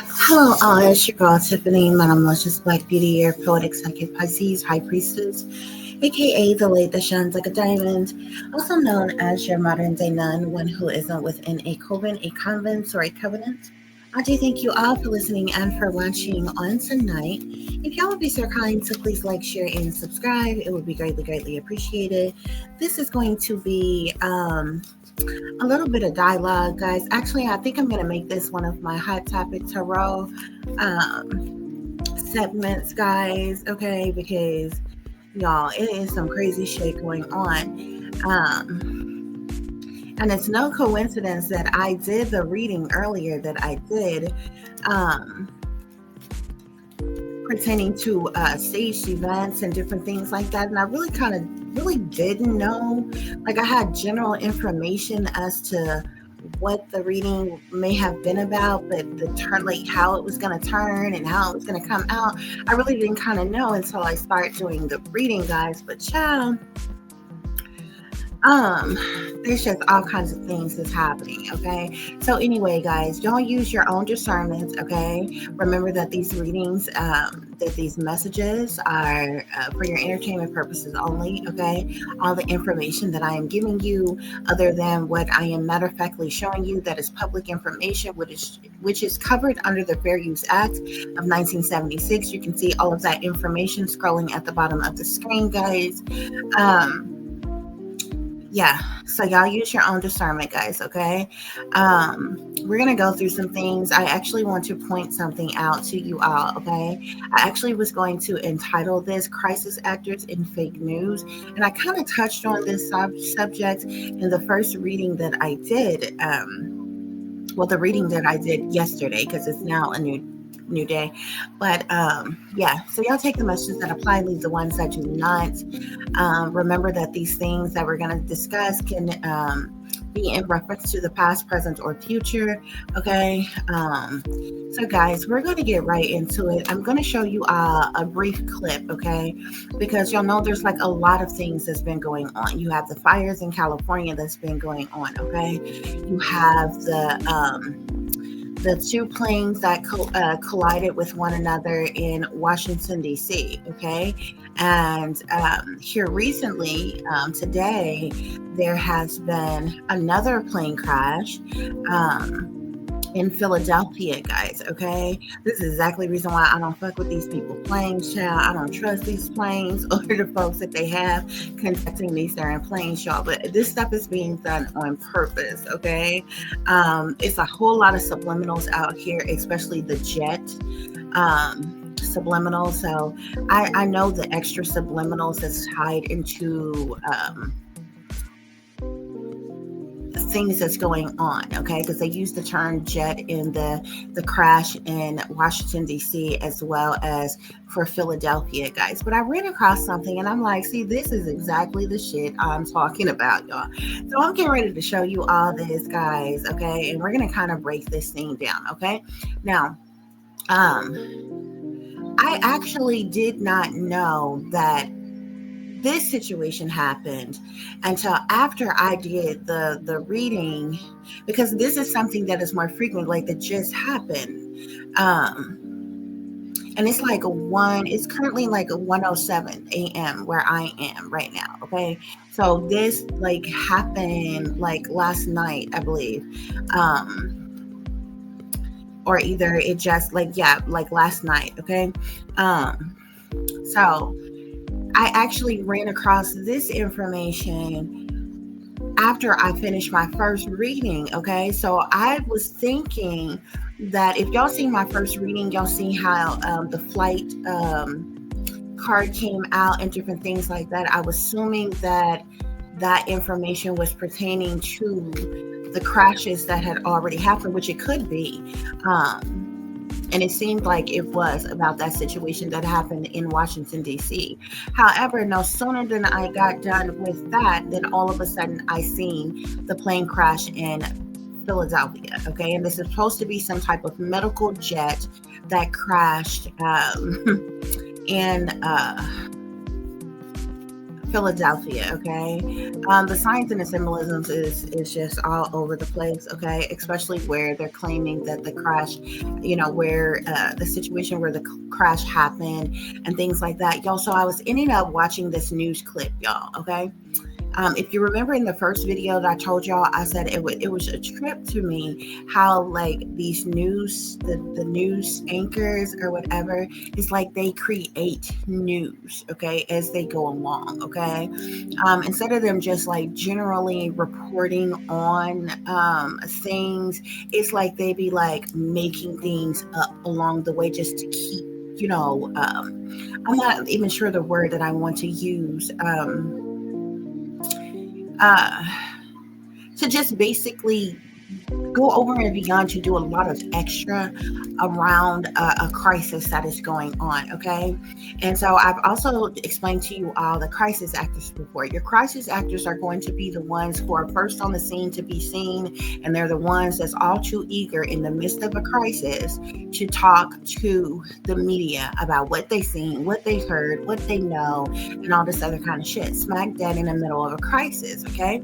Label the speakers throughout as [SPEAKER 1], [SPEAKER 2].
[SPEAKER 1] Hello, all. It's your girl Tiffany, Madam Luscious Black Beauty, your poetic psychic Pisces, High Priestess, aka the lady that shines like a diamond, also known as your modern day nun, one who isn't within a coven, a convent, or a covenant. I do thank you all for listening and for watching on tonight. If y'all would be so kind to please like, share, and subscribe, it would be greatly, greatly appreciated. This is going to be a little bit of dialogue, guys. Actually, I think I'm going to make this one of my hot topic tarot segments, guys. Okay, because y'all, it is some crazy shit going on. And it's no coincidence that I did the reading earlier that I did um, pertaining to staged events and different things like that. And I really kind of really didn't know. Like, I had general information as to what the reading may have been about, but the turn, like how it was going to turn and how it was going to come out, I really didn't kind of know until I started doing the reading, guys. But child, there's just all kinds of things that's happening. Okay, so anyway, guys, y'all use your own discernment. Okay, remember that these readings, that these messages are for your entertainment purposes only. Okay, all the information that I am giving you, other than what I am matter of factly showing you, that is public information, which is covered under the Fair Use Act of 1976. You can see all of that information scrolling at the bottom of the screen, guys. Yeah, so y'all use your own discernment, guys. Okay, we're gonna go through some things. I actually want to point something out to you all. Okay, I actually was going to entitle this "Crisis Actors in Fake News," and I kind of touched on this subject in the first reading that I did. Well, the reading that I did yesterday, because it's now a new day. But yeah, so y'all take the messages that apply, leave the ones that do not. Remember that these things that we're going to discuss can be in reference to the past, present, or future. Okay, so guys, we're going to get right into it. I'm going to show you a brief clip. Okay, because y'all know there's like a lot of things that's been going on. You have the fires in California that's been going on. Okay, you have the two planes that collided with one another in Washington, D.C. Okay, and here recently, today, there has been another plane crash in Philadelphia, guys. Okay, this is exactly the reason why I don't fuck with these people planes, child. I don't trust these planes or the folks that they have conducting these darn planes, y'all. But this stuff is being done on purpose. Okay, it's a whole lot of subliminals out here, especially the jet subliminal. So I know the extra subliminals that's tied into things that's going on. Okay, because they use the term jet in the crash in Washington, D.C., as well as for Philadelphia, guys. But I ran across something and I'm like, see, this is exactly the shit I'm talking about, y'all. So I'm getting ready to show you all this, guys. Okay, and we're gonna kind of break this thing down. Okay, now I actually did not know that this situation happened until after I did the reading, because this is something that is more frequent, like that just happened. And it's like it's currently like 1:07 a.m. where I am right now. Okay, so this like happened like last night, I believe. Or either it just like last night. Okay, so I actually ran across this information after I finished my first reading. Okay, so I was thinking that if y'all seen my first reading, y'all see how the flight card came out and different things like that. I was assuming that information was pertaining to the crashes that had already happened, which it could be. And it seemed like it was about that situation that happened in Washington, D.C. However, no sooner than I got done with that, then all of a sudden I seen the plane crash in Philadelphia. Okay, and this is supposed to be some type of medical jet that crashed in Philadelphia, okay? The signs and the symbolisms is just all over the place, okay? Especially where they're claiming that the crash, where the situation where the crash happened and things like that. Y'all, so I was ending up watching this news clip, y'all, okay? If you remember in the first video that I told y'all, I said it was a trip to me how like these the news anchors or whatever, it's like they create news, okay, as they go along, okay? Instead of them just like generally reporting on things, it's like they be like making things up along the way just to keep, I'm not even sure the word that I want to use. Uh, to just basically go over and beyond to do a lot of extra around a crisis that is going on, okay? And so I've also explained to you all the crisis actors before. Your crisis actors are going to be the ones who are first on the scene to be seen, and they're the ones that's all too eager in the midst of a crisis to talk to the media about what they've seen, what they've heard, what they know, and all this other kind of shit, smack dead in the middle of a crisis, okay?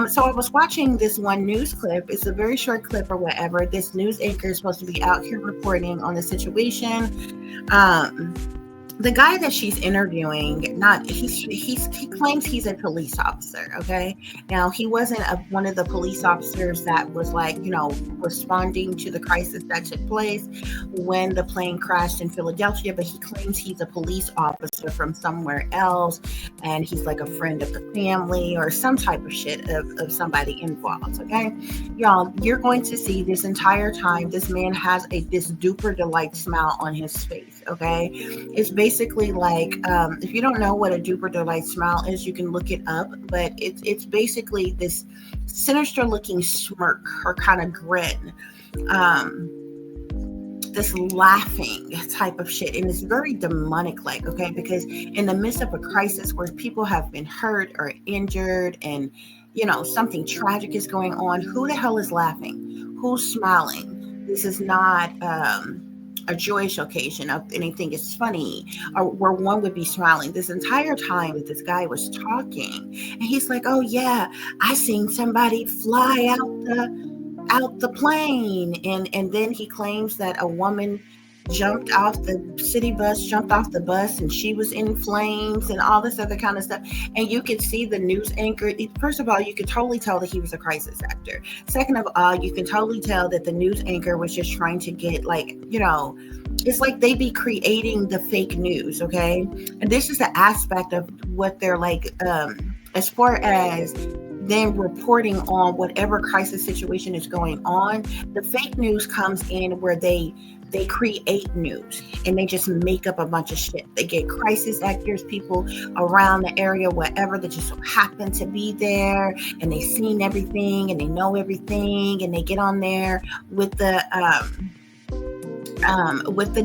[SPEAKER 1] So I was watching this one news clip. It's a very short clip or whatever. This news anchor is supposed to be out here reporting on the situation. The guy that she's interviewing, he claims he's a police officer, okay? Now, he wasn't one of the police officers that was like, responding to the crisis that took place when the plane crashed in Philadelphia, but he claims he's a police officer from somewhere else, and he's like a friend of the family or some type of shit of somebody involved, okay? Y'all, you're going to see this entire time, this man has this duper delight smile on his face, okay? It's basically like, if you don't know what a duper delight smile is, you can look it up, but it's basically this sinister looking smirk or kind of grin, this laughing type of shit, and it's very demonic like, okay, because in the midst of a crisis where people have been hurt or injured and something tragic is going on, who the hell is laughing? Who's smiling? This is not a joyous occasion of anything is funny or where one would be smiling. This entire time that this guy was talking, and he's like, oh yeah, I seen somebody fly out the plane, and then he claims that a woman jumped off the bus and she was in flames and all this other kind of stuff. And you could see the news anchor. First of all, you could totally tell that he was a crisis actor. Second of all, you can totally tell that the news anchor was just trying to get it's like they be creating the fake news, okay? And this is the aspect of what they're like, as far as them reporting on whatever crisis situation is going on. The fake news comes in where they create news and they just make up a bunch of shit. They get crisis actors, people around the area, whatever, that just so happen to be there, and they seen everything and they know everything, and they get on there with the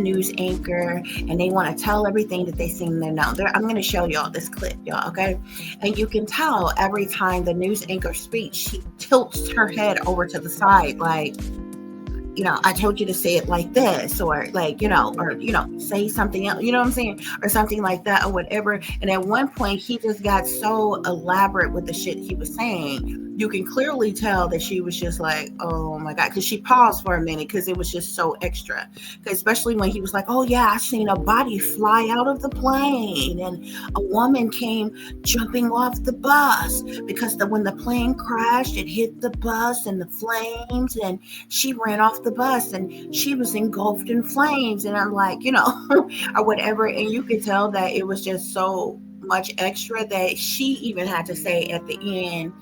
[SPEAKER 1] news anchor, and they want to tell everything that they seen there. Now, I'm going to show y'all this clip, y'all, okay? And you can tell every time the news anchor speaks, she tilts her head over to the side, like, I told you to say it like this, or like, say something else, you know what I'm saying? Or something like that, or whatever. And at one point, he just got so elaborate with the shit he was saying. You can clearly tell that she was just like, oh my God, because she paused for a minute because it was just so extra. Especially when he was like, oh yeah, I seen a body fly out of the plane, and a woman came jumping off the bus because when the plane crashed, it hit the bus and the flames, and she ran off the bus and she was engulfed in flames. And I'm like, or whatever. And you could tell that it was just so much extra that she even had to say at the end,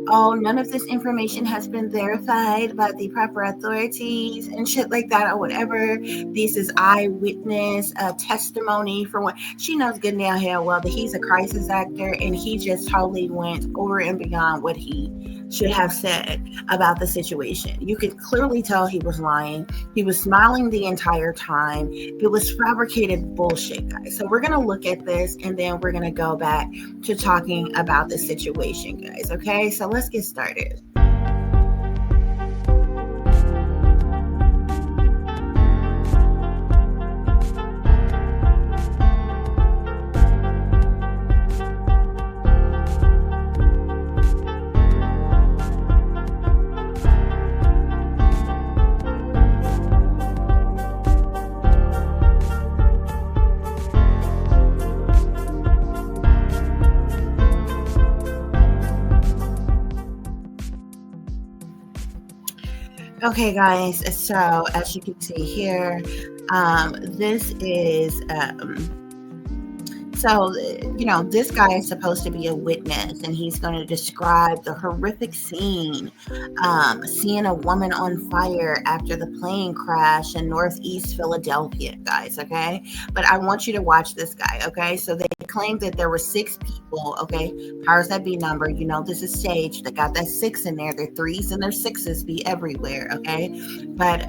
[SPEAKER 1] oh, none of this information has been verified by the proper authorities and shit like that, or whatever. This is eyewitness testimony for what she knows good and hell well that he's a crisis actor, and he just totally went over and beyond what he should have said about the situation. You could clearly tell he was lying. He was smiling the entire time. It was fabricated bullshit, guys. So we're going to look at this, and then we're going to go back to talking about the situation, guys. Okay, so let's get started. Okay, guys. So as you can see here, this is so, this guy is supposed to be a witness, and he's going to describe the horrific scene, seeing a woman on fire after the plane crash in Northeast Philadelphia, guys. Okay, but I want you to watch this guy. Okay, so they claimed that there were 6 people. Okay, powers that be number. This is staged. They got that 6 in there. Their 3s and their 6s be everywhere. Okay, but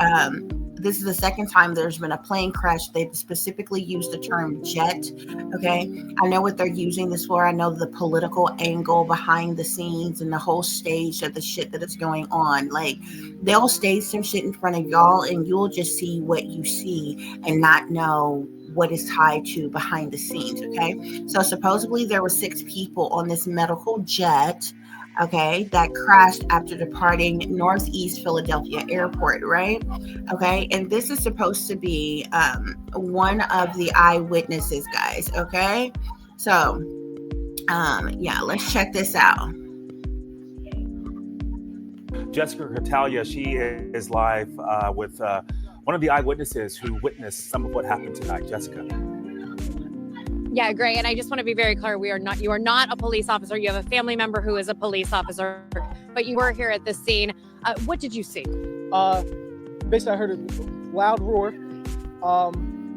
[SPEAKER 1] this is the second time there's been a plane crash. They specifically used the term jet. Okay. I know what they're using this for. I know the political angle behind the scenes and the whole stage of the shit that is going on. Like, they'll stage some shit in front of y'all and you'll just see what you see and not know what is tied to behind the scenes. Okay. So supposedly there were 6 people on this medical jet, okay, that crashed after departing Northeast Philadelphia Airport, right? Okay, and this is supposed to be one of the eyewitnesses, guys. Okay, so yeah, let's check this out.
[SPEAKER 2] Jessica Catalia, she is live with one of the eyewitnesses who witnessed some of what happened tonight. Jessica.
[SPEAKER 3] Yeah, Gray, and I just want to be very clear. You are not a police officer. You have a family member who is a police officer, but you were here at this scene. What did you see?
[SPEAKER 4] Basically, I heard a loud roar,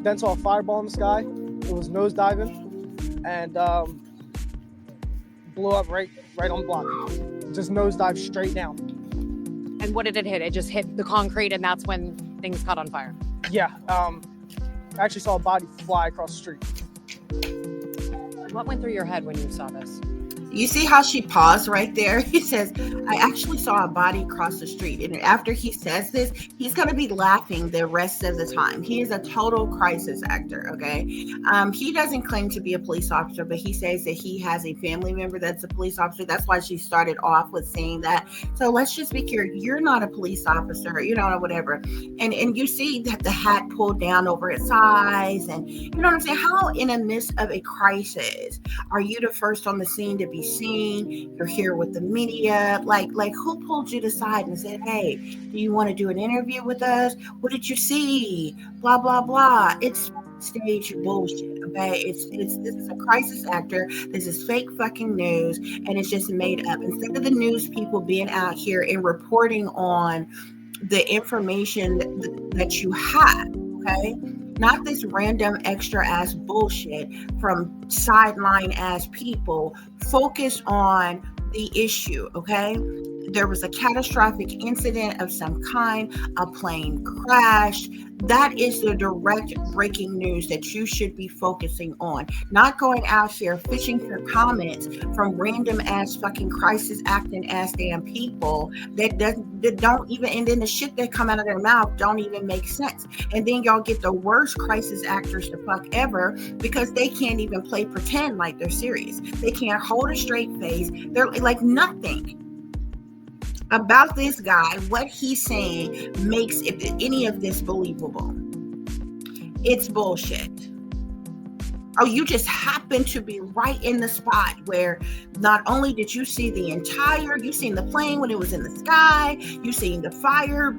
[SPEAKER 4] then saw a fireball in the sky. It was nosediving and blew up right on the block. Just nosedived straight down.
[SPEAKER 3] And what did it hit? It just hit the concrete, and that's when things caught on fire.
[SPEAKER 4] Yeah, I actually saw a body fly across the street.
[SPEAKER 3] What went through your head when you saw this?
[SPEAKER 1] You see how she paused right there? He says, I actually saw a body cross the street. And after he says this, he's going to be laughing the rest of the time. He is a total crisis actor, okay? He doesn't claim to be a police officer, but he says that he has a family member that's a police officer. That's why she started off with saying that. So let's just be clear. You're not a police officer, or whatever. And you see that the hat pulled down over its eyes. And you know what I'm saying? How in the midst of a crisis are you the first on the scene to be seen? You're here with the media. Like who pulled you aside and said, hey, do you want to do an interview with us? What did you see? Blah blah blah. It's stage bullshit. Okay, this is a crisis actor. This is fake fucking news, and it's just made up. Instead of the news people being out here and reporting on the information that you have, okay, not this random extra ass bullshit from sideline ass people. Focus on the issue, okay? There was a catastrophic incident of some kind, a plane crash. That is the direct breaking news that you should be focusing on, not going out here fishing for comments from random ass fucking crisis acting ass damn people that don't even, and then the shit that come out of their mouth don't even make sense. And then y'all get the worst crisis actors to fuck ever because they can't even play pretend like they're serious. They can't hold a straight face. They're like nothing about this guy, what he's saying makes any of this believable. It's bullshit. Oh, you just happen to be right in the spot where not only did you see you seen the plane when it was in the sky, you seen the fire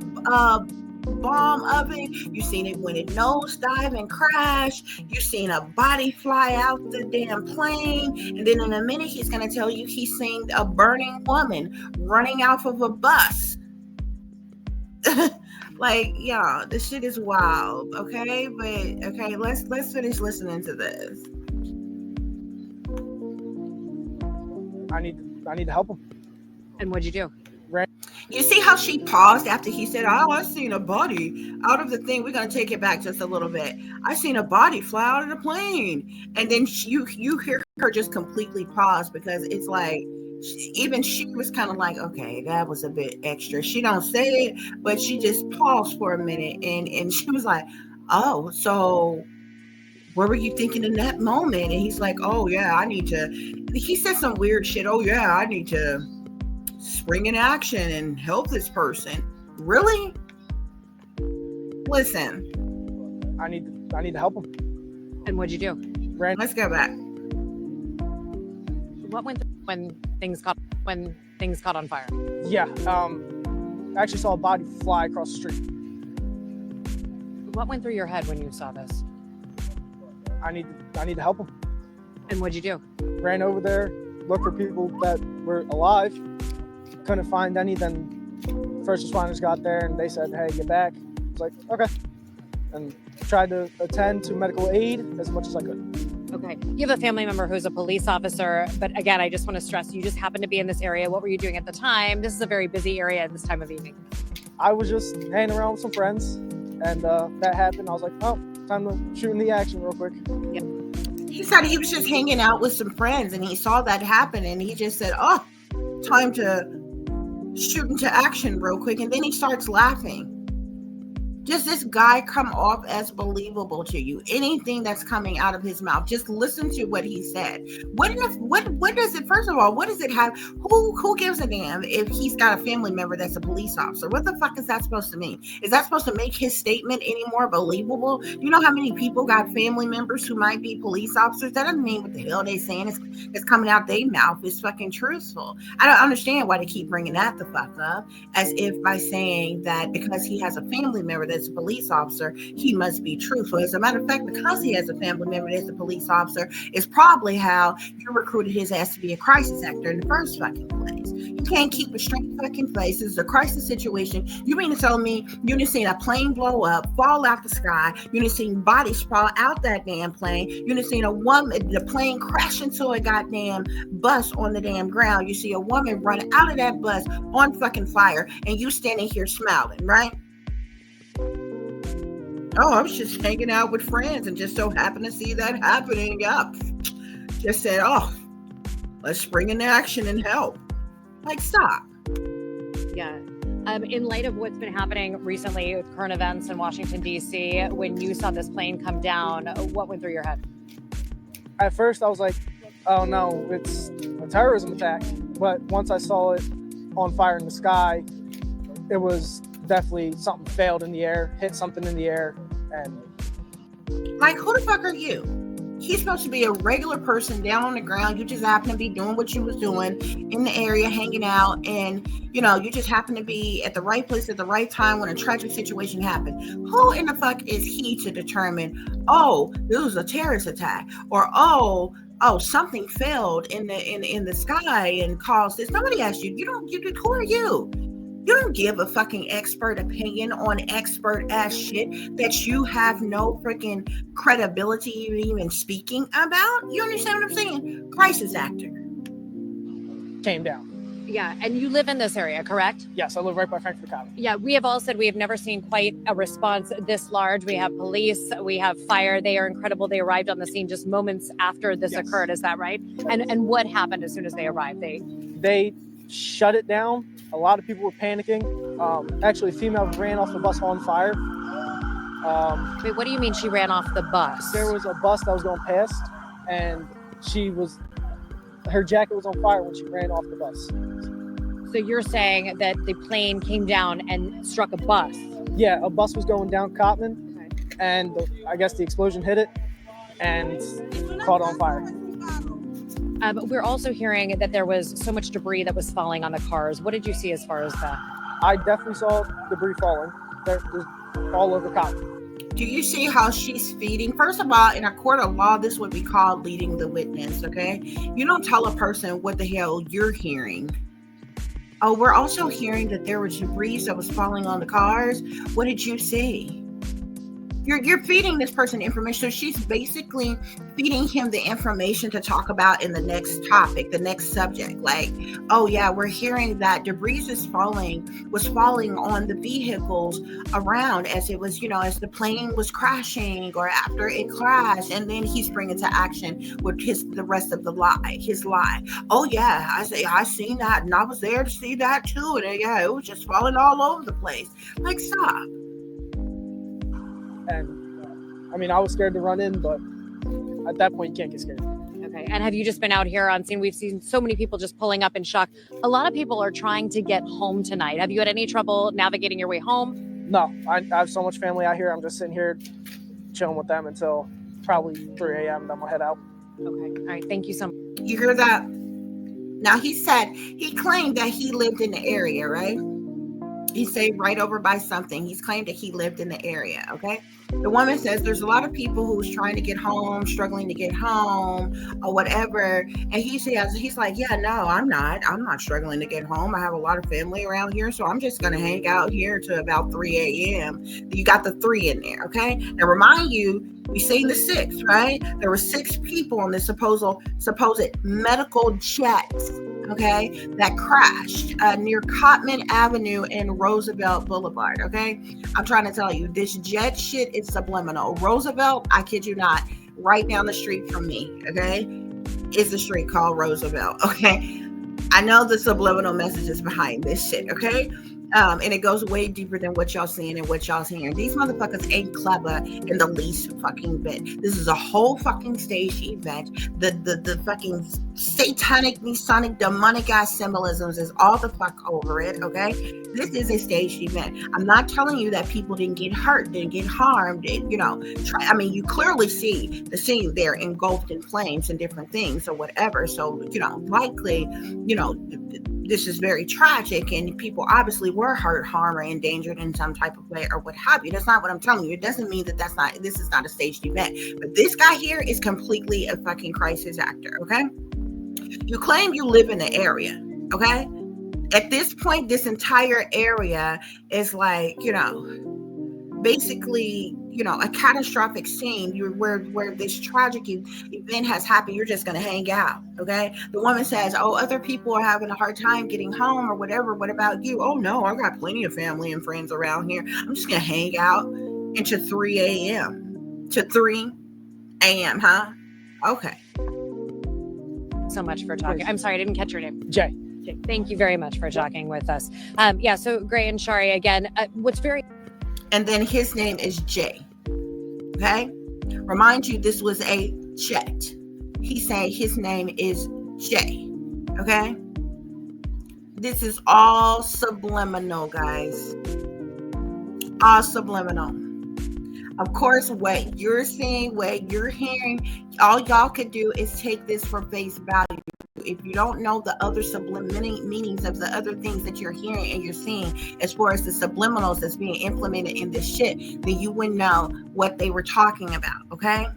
[SPEAKER 1] bomb of it, you seen it when it nosedive and crash, you seen a body fly out the damn plane, and then in a minute he's going to tell you he's seen a burning woman running off of a bus. Like, yeah, this shit is wild. Okay, but okay, let's finish listening to this.
[SPEAKER 4] I need to help him.
[SPEAKER 3] And what'd you do?
[SPEAKER 1] You see how she paused after he said, oh, I seen a body out of the thing. We're going to take it back just a little bit. I seen a body fly out of the plane. And then you hear her just completely pause because it's like, even she was kind of like, okay, that was a bit extra. She don't say it, but she just paused for a minute. And she was like, oh, so what were you thinking in that moment? And he's like, oh, yeah, he said some weird shit. Oh, yeah, I need to spring in action and help this person. Really? Listen.
[SPEAKER 4] I need to help him.
[SPEAKER 3] And what'd you do?
[SPEAKER 1] Let's go back.
[SPEAKER 3] What went through when things caught on fire?
[SPEAKER 4] Yeah, actually saw a body fly across the street.
[SPEAKER 3] What went through your head when you saw this?
[SPEAKER 4] I need to help him.
[SPEAKER 3] And what'd you do?
[SPEAKER 4] Ran over there, looked for people that were alive. Couldn't find any. Then first responders got there and they said, "Hey, get back." I was like, "Okay," and tried to attend to medical aid as much as I could.
[SPEAKER 3] Okay. You have a family member who's a police officer, but again, I just want to stress, you just happened to be in this area. What were you doing at the time? This is a very busy area at this time of evening.
[SPEAKER 4] I was just hanging around with some friends, and that happened. I was like, "Oh, time to shoot in the action real quick."
[SPEAKER 3] Yep.
[SPEAKER 1] He said he was just hanging out with some friends and he saw that happen and he just said, "Oh, time to shoot into action real quick." And then he starts laughing. Does this guy come off as believable to you? Anything that's coming out of his mouth, just listen to what he said. What does it, first of all, what does it have? Who gives a damn if he's got a family member that's a police officer? What the fuck is that supposed to mean? Is that supposed to make his statement any more believable? You know how many people got family members who might be police officers? That doesn't mean what the hell they saying is coming out their mouth is fucking truthful. I don't understand why they keep bringing that the fuck up, as if by saying that because he has a family member that's a police officer, he must be truthful. As a matter of fact, because he has a family member that's a police officer, is probably how you recruited his ass to be a crisis actor in the first fucking place. You can't keep a straight fucking face. This is a crisis situation. You mean to tell me you done seen a plane blow up, fall out the sky? You done seen bodies sprawl out that damn plane? You done seen a woman, the plane crash into a goddamn bus on the damn ground? You see a woman run out of that bus on fucking fire, and you standing here smiling, right? Oh, I was just hanging out with friends and just so happened to see that happening. Yeah. Just said, "Oh, let's spring into action and help." Like, stop.
[SPEAKER 3] Yeah. In light of what's been happening recently with current events in Washington, D.C., when you saw this plane come down, what went through your head?
[SPEAKER 4] At first, I was like, "Oh no, it's a terrorism attack." But once I saw it on fire in the sky, it was definitely something failed in the air, hit something in the air, and
[SPEAKER 1] like, who the fuck are you? He's supposed to be a regular person down on the ground. You just happen to be doing what you was doing in the area, hanging out, and you just happen to be at the right place at the right time when a tragic situation happened. Who in the fuck is he to determine, oh, this was a terrorist attack, or oh, something failed in the sky and caused this? Nobody asked you. Who are you? You don't give a fucking expert opinion on expert ass shit that you have no freaking credibility even speaking about. You understand what I'm saying? Crisis actor.
[SPEAKER 4] came down.
[SPEAKER 3] Yeah, and you live in this area, correct?
[SPEAKER 4] Yes, I live right by Frankfurt County.
[SPEAKER 3] Yeah, we have all said we have never seen quite a response this large. We have police, we have fire. They are incredible. They arrived on the scene just moments after this occurred. Is that right? And what happened as soon as they arrived?
[SPEAKER 4] They shut it down. A lot of people were panicking. Actually, a female ran off the bus on fire.
[SPEAKER 3] Wait, what do you mean she ran off the bus?
[SPEAKER 4] There was a bus that was going past, and her jacket was on fire when she ran off the bus.
[SPEAKER 3] So you're saying that the plane came down and struck a bus?
[SPEAKER 4] Yeah, a bus was going down Cotman, and I guess the explosion hit it and caught on fire.
[SPEAKER 3] We're also hearing that there was so much debris that was falling on the cars. What did you see as far as that?
[SPEAKER 4] I definitely saw debris falling. There's all over Cotton.
[SPEAKER 1] Do you see how she's feeding? First of all, in a court of law, this would be called leading the witness, okay? You don't tell a person what the hell you're hearing. Oh, we're also hearing that there was debris that was falling on the cars. What did you see? You're feeding this person information. So she's basically feeding him the information to talk about in the next topic, the next subject. Like, oh yeah, we're hearing that debris was falling on the vehicles around as it was, as the plane was crashing or after it crashed. And then he's bringing to action with the rest of his lie. Oh yeah, I seen that and I was there to see that too. And yeah, it was just falling all over the place. Like, stop.
[SPEAKER 4] And I mean, I was scared to run in, but at that point, you can't get scared.
[SPEAKER 3] Okay. And have you just been out here on scene? We've seen so many people just pulling up in shock. A lot of people are trying to get home tonight. Have you had any trouble navigating your way home?
[SPEAKER 4] No, I have so much family out here. I'm just sitting here chilling with them until probably 3 a.m. Then we'll head out.
[SPEAKER 3] Okay. All right. Thank you so much.
[SPEAKER 1] You hear that? Now, he claimed that he lived in the area, right? He stayed right over by something. He's claimed that he lived in the area. Okay. The woman says there's a lot of people who's trying to get home, struggling to get home, or whatever. And he's like, yeah, no, I'm not struggling to get home. I have a lot of family around here, so I'm just gonna hang out here to about 3 a.m. You got the 3 in there, okay? Now remind you, we seen the 6, right? There were 6 people on this supposed medical jet, okay, that crashed near Cotman Avenue and Roosevelt Boulevard, okay? I'm trying to tell you, this jet shit is subliminal. Roosevelt, I kid you not, right down the street from me, okay, is a street called Roosevelt, okay? I know the subliminal messages behind this shit, okay? And it goes way deeper than what y'all seeing and what y'all hearing. These motherfuckers ain't clever in the least fucking bit. This is a whole fucking staged event. The fucking satanic, Masonic, demonic ass symbolisms is all the fuck over it, okay? This is a staged event. I'm not telling you that people didn't get hurt, didn't get harmed, you clearly see the scene there engulfed in flames and different things or whatever. So, likely, this is very tragic and people obviously were hurt, harmed, or endangered in some type of way or what have you. That's not what I'm telling you. It doesn't mean that this is not a staged event. But this guy here is completely a fucking crisis actor, okay? You claim you live in the area, okay? At this point, this entire area is like, basically, a catastrophic scene where this tragic event has happened. You're just going to hang out, okay? The woman says, oh, other people are having a hard time getting home or whatever. What about you? Oh, no, I got plenty of family and friends around here. I'm just going to hang out into 3 a.m. to 3 a.m., huh? Okay.
[SPEAKER 3] So much for talking. I'm sorry, I didn't catch your name.
[SPEAKER 4] Jay.
[SPEAKER 3] Thank you very much for talking with us. So Gray and Shari, again, what's very...
[SPEAKER 1] And then his name is Jay. Okay? Remind you, this was a jet. He's saying his name is Jay. Okay? This is all subliminal, guys. All subliminal. Of course, what you're seeing, what you're hearing, all y'all could do is take this for face value. If you don't know the other subliminal meanings of the other things that you're hearing and you're seeing, as far as the subliminals that's being implemented in this shit, then you wouldn't know what they were talking about, okay?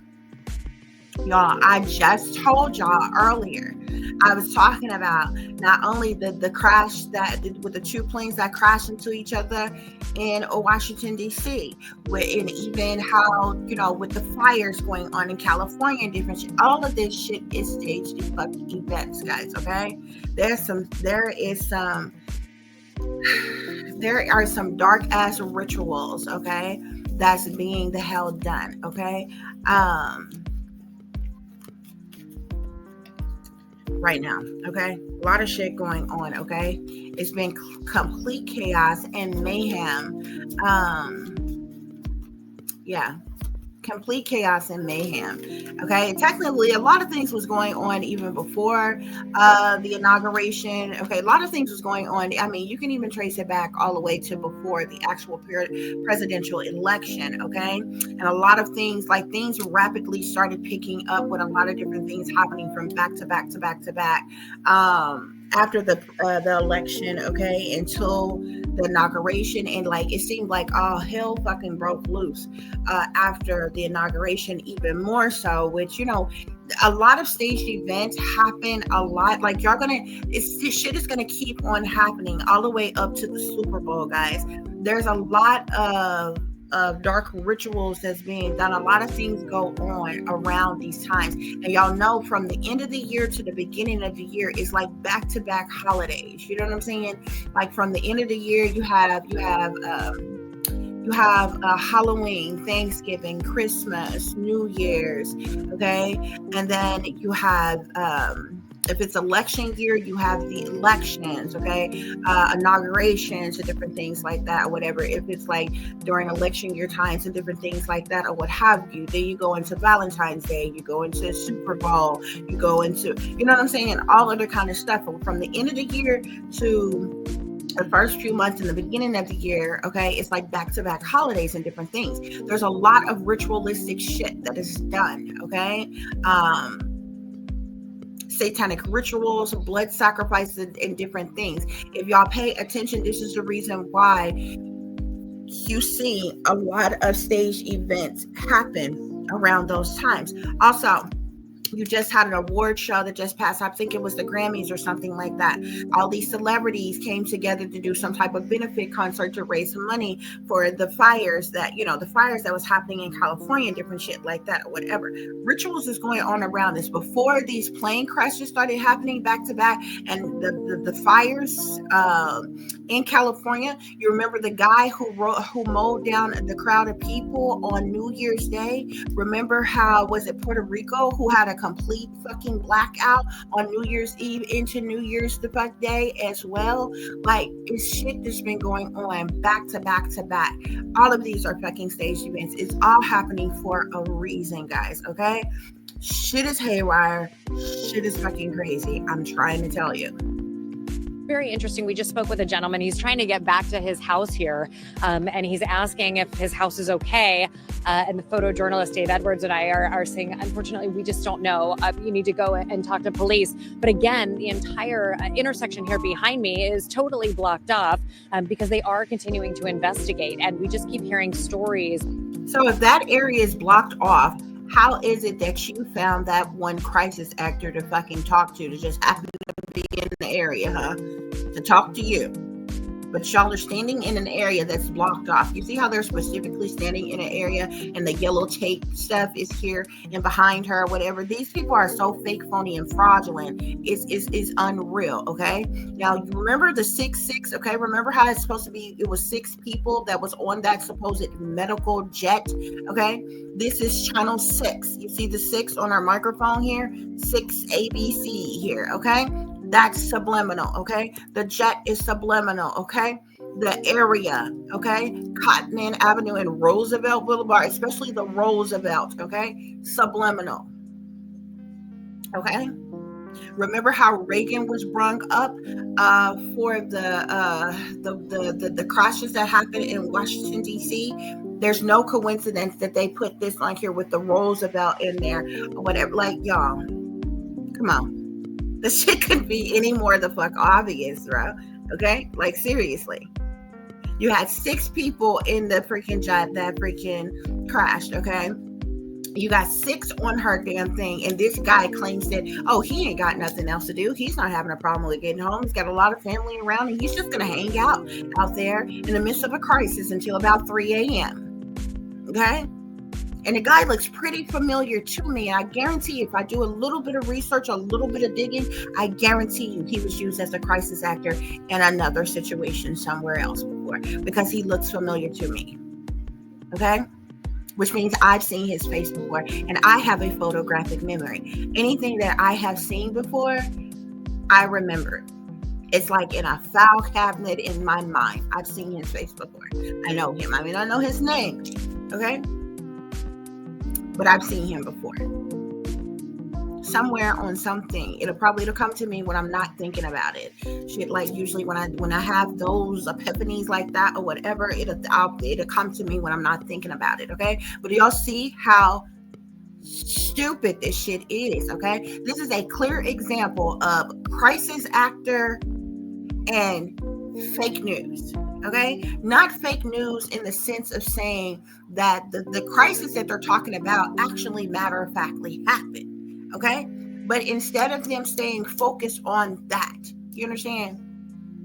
[SPEAKER 1] Y'all, I just told y'all earlier, I was talking about not only the crash with the 2 planes that crashed into each other in Washington, D.C., and even how, with the fires going on in California and different shit, all of this shit is staged events, guys, okay? There are some dark ass rituals, okay, that's being the hell done, okay? Right now, okay? A lot of shit going on, okay? It's been complete chaos and mayhem. Complete chaos and mayhem, okay? Technically, a lot of things was going on even before the inauguration, okay? A lot of things was going on. I mean, you can even trace it back all the way to before the actual presidential election, okay? And a lot of things rapidly started picking up with a lot of different things happening from back to back to back to back after the election, okay, until the inauguration. And it seemed like all hell fucking broke loose after the inauguration, even more so, which, a lot of staged events happen a lot. This shit is gonna keep on happening all the way up to the Super Bowl, guys. There's a lot of dark rituals that's being done. A lot of things go on around these times, and y'all know from the end of the year to the beginning of the year is like back-to-back holidays. You know what I'm saying? Like from the end of the year, you have Halloween, Thanksgiving, Christmas, New Year's, okay? And then you have if it's election year, you have the elections, okay? Inaugurations and different things like that, or whatever. If it's during election year times and different things like that, or what have you, then you go into Valentine's Day, you go into Super Bowl, you go into, you know what I'm saying? All other kind of stuff. From the end of the year to the first few months in the beginning of the year, okay, it's back-to-back holidays and different things. There's a lot of ritualistic shit that is done, okay? satanic rituals, blood sacrifices, and different things. If y'all pay attention, this is the reason why you see a lot of stage events happen around those times. Also, you just had an award show that just passed. I think it was the Grammys or something like that. All these celebrities came together to do some type of benefit concert to raise some money for the fires that, the fires that was happening in California and different shit like that or whatever. Rituals is going on around this. Before these plane crashes started happening back to back and the fires in California, you remember the guy who mowed down the crowd of people on New Year's Day? Remember how, was it Puerto Rico, who had a complete fucking blackout on New Year's Eve into New Year's the fuck day as well? Like, it's shit that's been going on back to back to back. All of these are fucking staged events. It's all happening for a reason, guys, okay? Shit is haywire. Shit is fucking crazy. I'm trying to tell you.
[SPEAKER 3] Very interesting. We just spoke with a gentleman. He's trying to get back to his house here, and he's asking if his house is okay. And the photojournalist Dave Edwards and I are saying, unfortunately, we just don't know. You need to go and talk to police. But again, the entire intersection here behind me is totally blocked off because they are continuing to investigate. And we just keep hearing stories.
[SPEAKER 1] So if that area is blocked off, how is it that you found that one crisis actor to fucking talk to just happen to be in the area, huh? To talk to you. But y'all are standing in an area that's blocked off. You see how they're specifically standing in an area and the yellow tape stuff is here and behind her, whatever. These people are so fake, phony, and fraudulent. It's unreal, okay? Now, you remember the 6-6, okay? Remember how it's supposed to be, it was 6 people that was on that supposed medical jet, okay? This is channel 6. You see the 6 on our microphone here? 6 ABC here, okay? That's subliminal, okay? The jet is subliminal, okay? The area, okay? Cotton Avenue and Roosevelt Boulevard, especially the Roosevelt, okay? Subliminal, okay? Remember how Reagan was brung up for the crashes that happened in Washington, D.C.? There's no coincidence that they put this on here with the Roosevelt in there or whatever. Like, y'all, come on. This shit could be any more the fuck obvious, bro. Okay? Like, seriously. You had 6 people in the freaking jet that freaking crashed, okay? You got 6 on her damn thing, and this guy claims that, oh, he ain't got nothing else to do. He's not having a problem with getting home. He's got a lot of family around, and he's just going to hang out there in the midst of a crisis until about 3 a.m. Okay? And the guy looks pretty familiar to me. I guarantee if I do a little bit of research, a little bit of digging, I guarantee you he was used as a crisis actor in another situation somewhere else before, because he looks familiar to me. Okay? Which means I've seen his face before, and I have a photographic memory. Anything that I have seen before, I remember. It's like in a file cabinet in my mind. I've seen his face before. I know him. I mean, I know his name. Okay? But I've seen him before. Somewhere on something. It'll come to me when I'm not thinking about it. Shit, like usually when I have those epiphanies like that or whatever, it'll come to me when I'm not thinking about it, okay? But y'all see how stupid this shit is, okay? This is a clear example of crisis actor and fake news. Okay, not fake news in the sense of saying that the crisis that they're talking about actually matter-of-factly happened. Okay, but instead of them staying focused on that, you understand?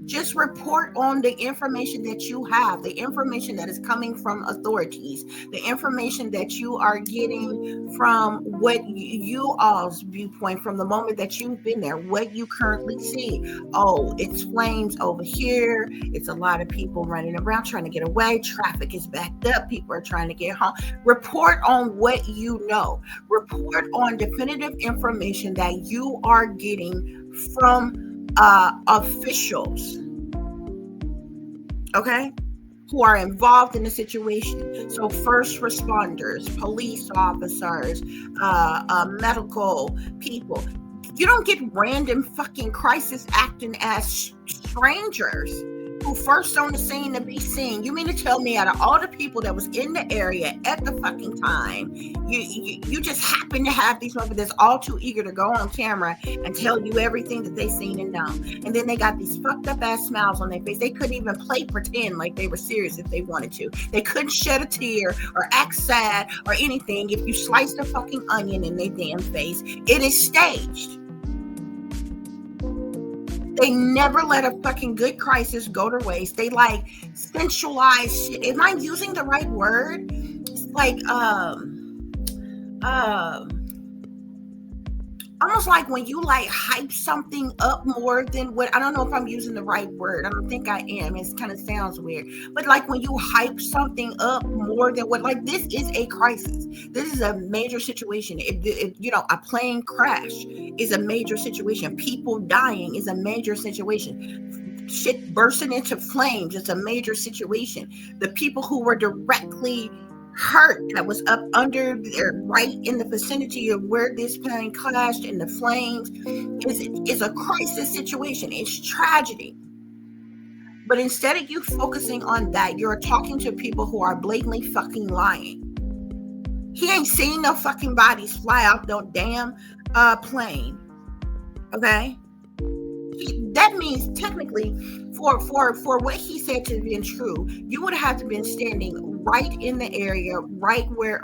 [SPEAKER 1] Just report on the information that you have, the information that is coming from authorities, the information that you are getting from what you all's viewpoint from the moment that you've been there, what you currently see. Oh, it's flames over here. It's a lot of people running around trying to get away. Traffic is backed up. People are trying to get home. Report on what you know. Report on definitive information that you are getting from officials, okay, who are involved in the situation. So first responders, police officers, medical people. You don't get random fucking crisis acting as strangers who first on the scene to be seen. You mean to tell me out of all the people that was in the area at the fucking time, you just happen to have these people that's all too eager to go on camera and tell you everything that they seen and done. And then they got these fucked up ass smiles on their face. They couldn't even play pretend like they were serious if they wanted to. They couldn't shed a tear or act sad or anything if you slice the fucking onion in their damn face. It is staged. They never let a fucking good crisis go to waste. They like sensualize shit. Am I using the right word? It's like almost like when you like hype something up more than what, I don't know if I'm using the right word. I don't think I am. It kind of sounds weird. But like when you hype something up more than what, like this is a crisis. This is a major situation. If you know, a plane crash is a major situation. People dying is a major situation. Shit bursting into flames is a major situation. The people who were directly hurt that was up under there, right in the vicinity of where this plane crashed in the flames, is a crisis situation. It's tragedy. But instead of you focusing on that, you're talking to people who are blatantly fucking lying. He ain't seen no fucking bodies fly out no damn plane. Okay? That means technically for what he said to have been true, you would have to been standing right in the area, right where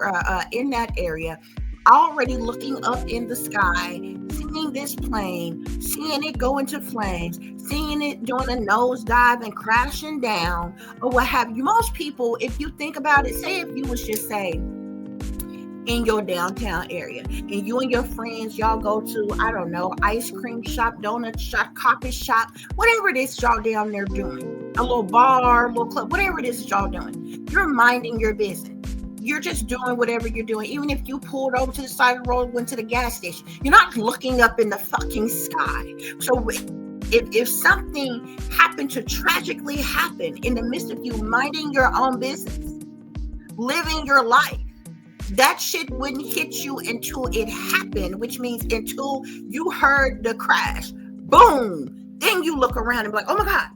[SPEAKER 1] in that area, already looking up in the sky, seeing this plane, seeing it go into flames, seeing it doing a nosedive and crashing down, or what have you. Most people, if you think about it, say if you was just say in your downtown area and you and your friends, y'all go to, I don't know, ice cream shop, donut shop, coffee shop, whatever it is y'all down there doing, a little bar, a little club, whatever it is y'all doing, you're minding your business. You're just doing whatever you're doing. Even if you pulled over to the side of the road, went to the gas station, you're not looking up in the fucking sky. So if something happened to tragically happen in the midst of you minding your own business, living your life, that shit wouldn't hit you until it happened, which means until you heard the crash. Boom! Then you look around and be like, oh my God,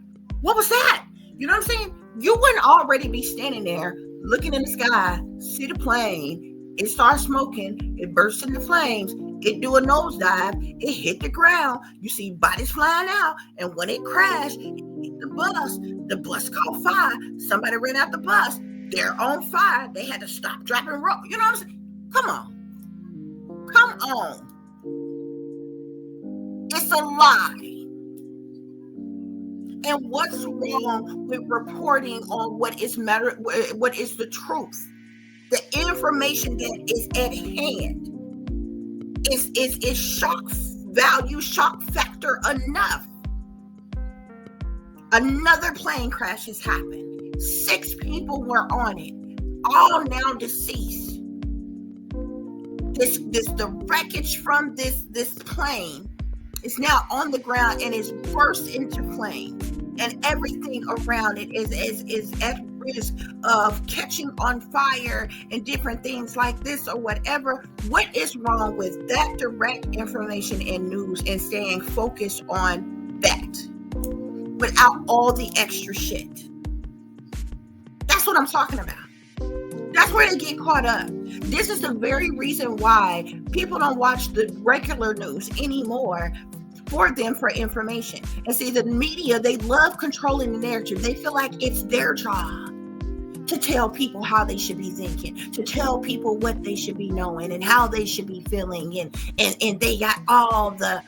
[SPEAKER 1] what was that? You know what I'm saying? You wouldn't already be standing there looking in the sky, see the plane, it starts smoking, it bursts into flames, it do a nosedive, it hit the ground, you see bodies flying out, and when it crashed, it hit the bus caught fire, somebody ran out the bus, they're on fire, they had to stop, drop, and roll. You know what I'm saying? Come on. It's a lie. And what's wrong with reporting on what is the truth? The information that is at hand is shock factor enough. Another plane crash has happened. 6 people were on it, all now deceased. The wreckage from this plane is now on the ground and is burst into flames, and everything around it is at risk of catching on fire and different things like this or whatever. What is wrong with that direct information and news and staying focused on that without all the extra shit? That's what I'm talking about. That's where they get caught up. This is the very reason why people don't watch the regular news anymore for information. And see, the media, they love controlling the narrative. They feel like it's their job to tell people how they should be thinking, to tell people what they should be knowing and how they should be feeling. And they got all the,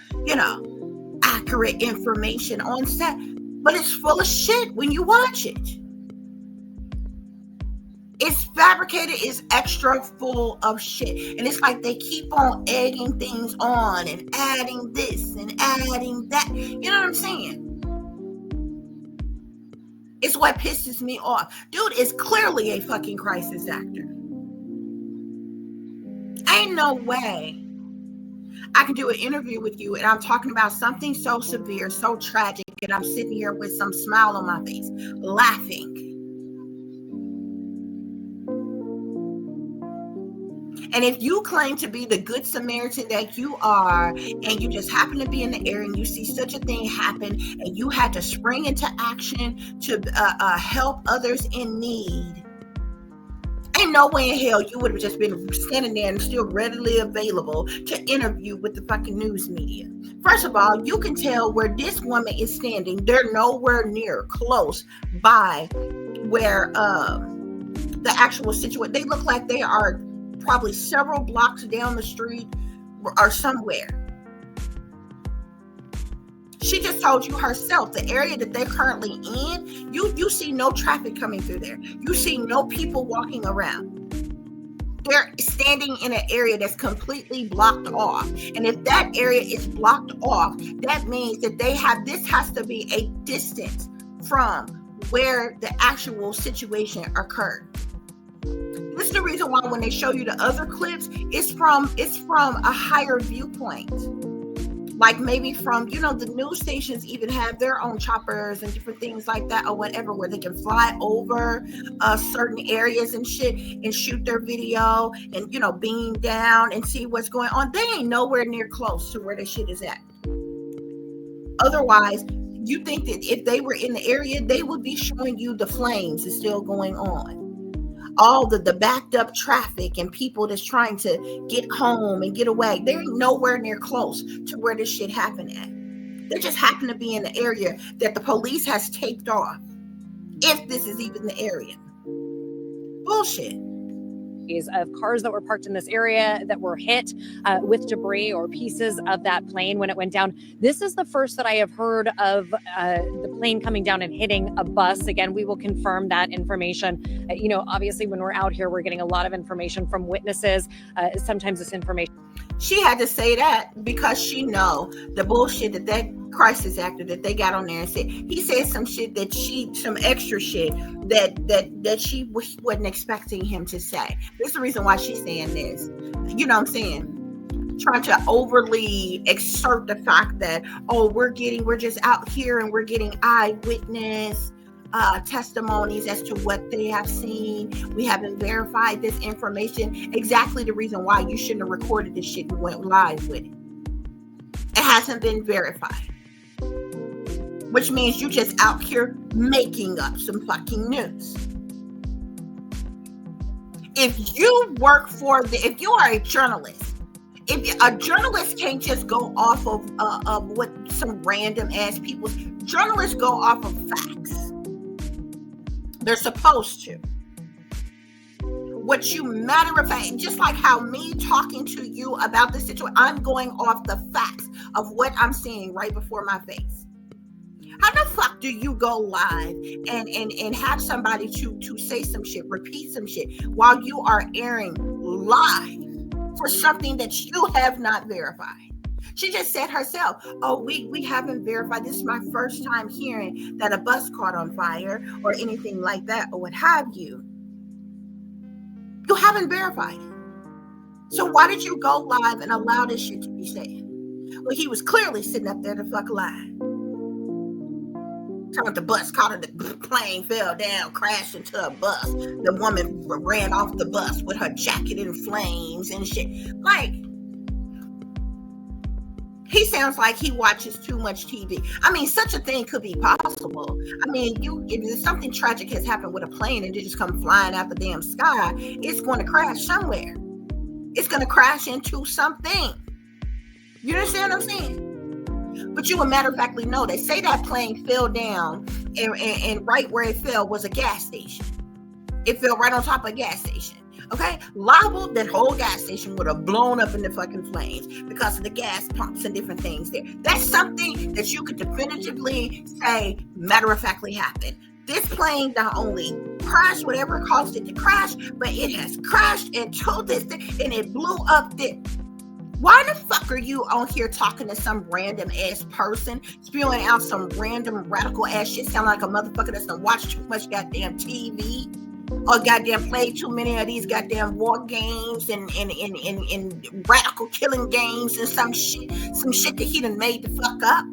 [SPEAKER 1] accurate information on set. But it's full of shit when you watch it. It's fabricated, it's extra full of shit. And it's like they keep on egging things on and adding this and adding that. You know what I'm saying? It's what pisses me off. Dude is clearly a fucking crisis actor. Ain't no way I can do an interview with you and I'm talking about something so severe, so tragic, and I'm sitting here with some smile on my face, laughing. And if you claim to be the good Samaritan that you are, and you just happen to be in the area and you see such a thing happen, and you had to spring into action to help others in need, ain't no way in hell you would have just been standing there and still readily available to interview with the fucking news media. First of all, you can tell where this woman is standing. They're nowhere near close by where the actual situation. They look like they are probably several blocks down the street or somewhere. She just told you herself, the area that they're currently in, you see no traffic coming through there. You see no people walking around. They're standing in an area that's completely blocked off. And if that area is blocked off, that means that this has to be a distance from where the actual situation occurred. This is the reason why when they show you the other clips, it's from a higher viewpoint. Like maybe from, the news stations even have their own choppers and different things like that or whatever, where they can fly over certain areas and shit and shoot their video and, beam down and see what's going on. They ain't nowhere near close to where the shit is at. Otherwise, you think that if they were in the area, they would be showing you the flames is still going on. All the backed up traffic and people that's trying to get home and get away. They're nowhere near close to where this shit happened at. They just happen to be in the area that the police has taped off. If this is even the area. Bullshit.
[SPEAKER 3] Of cars that were parked in this area that were hit with debris or pieces of that plane when it went down. This is the first that I have heard of the plane coming down and hitting a bus. Again, we will confirm that information. Obviously when we're out here, we're getting a lot of information from witnesses. Sometimes this information.
[SPEAKER 1] She had to say that because she know the bullshit that crisis actor that they got on there and said. He said some shit some extra shit that she wasn't expecting him to say. This is the reason why she's saying this. You know what I'm saying? Trying to overly exert the fact that, we're just out here and we're getting eyewitness testimonies as to what they have seen. We haven't verified this information. Exactly the reason why you shouldn't have recorded this shit and went live with it. It hasn't been verified. Which means you just out here making up some fucking news. If you if you are a journalist, if a journalist can't just go off of what some random ass journalists go off of facts. They're supposed to. What you matter of fact, just like how me talking to you about this situation, I'm going off the facts of what I'm seeing right before my face. How the fuck do you go live and have somebody to say some shit, repeat some shit while you are airing live for something that you have not verified? She just said herself, we haven't verified. This is my first time hearing that a bus caught on fire or anything like that or what have you. You haven't verified it. So why did you go live and allow this shit to be said? Well, he was clearly sitting up there to fuck lie. Talking about the bus caught her, the plane fell down, crashed into a bus. The woman ran off the bus with her jacket in flames and shit. Like, he sounds like he watches too much TV. I mean, such a thing could be possible. I mean, if something tragic has happened with a plane and it just come flying out the damn sky, it's going to crash somewhere. It's going to crash into something. You understand what I'm saying? But you would matter of factly know that. Say that plane fell down and right where it fell was a gas station. It fell right on top of a gas station. Okay, liable, that whole gas station would have blown up in the fucking flames because of the gas pumps and different things there. That's something that you could definitively say matter-of-factly happened. This plane not only crashed, whatever caused it to crash, but it has crashed into this thing and it blew up this. Why the fuck are you on here talking to some random ass person, spewing out some random radical ass shit, sound like a motherfucker that's done watched too much goddamn TV? Or goddamn played too many of these goddamn war games and radical killing games and some shit that he done made the fuck up.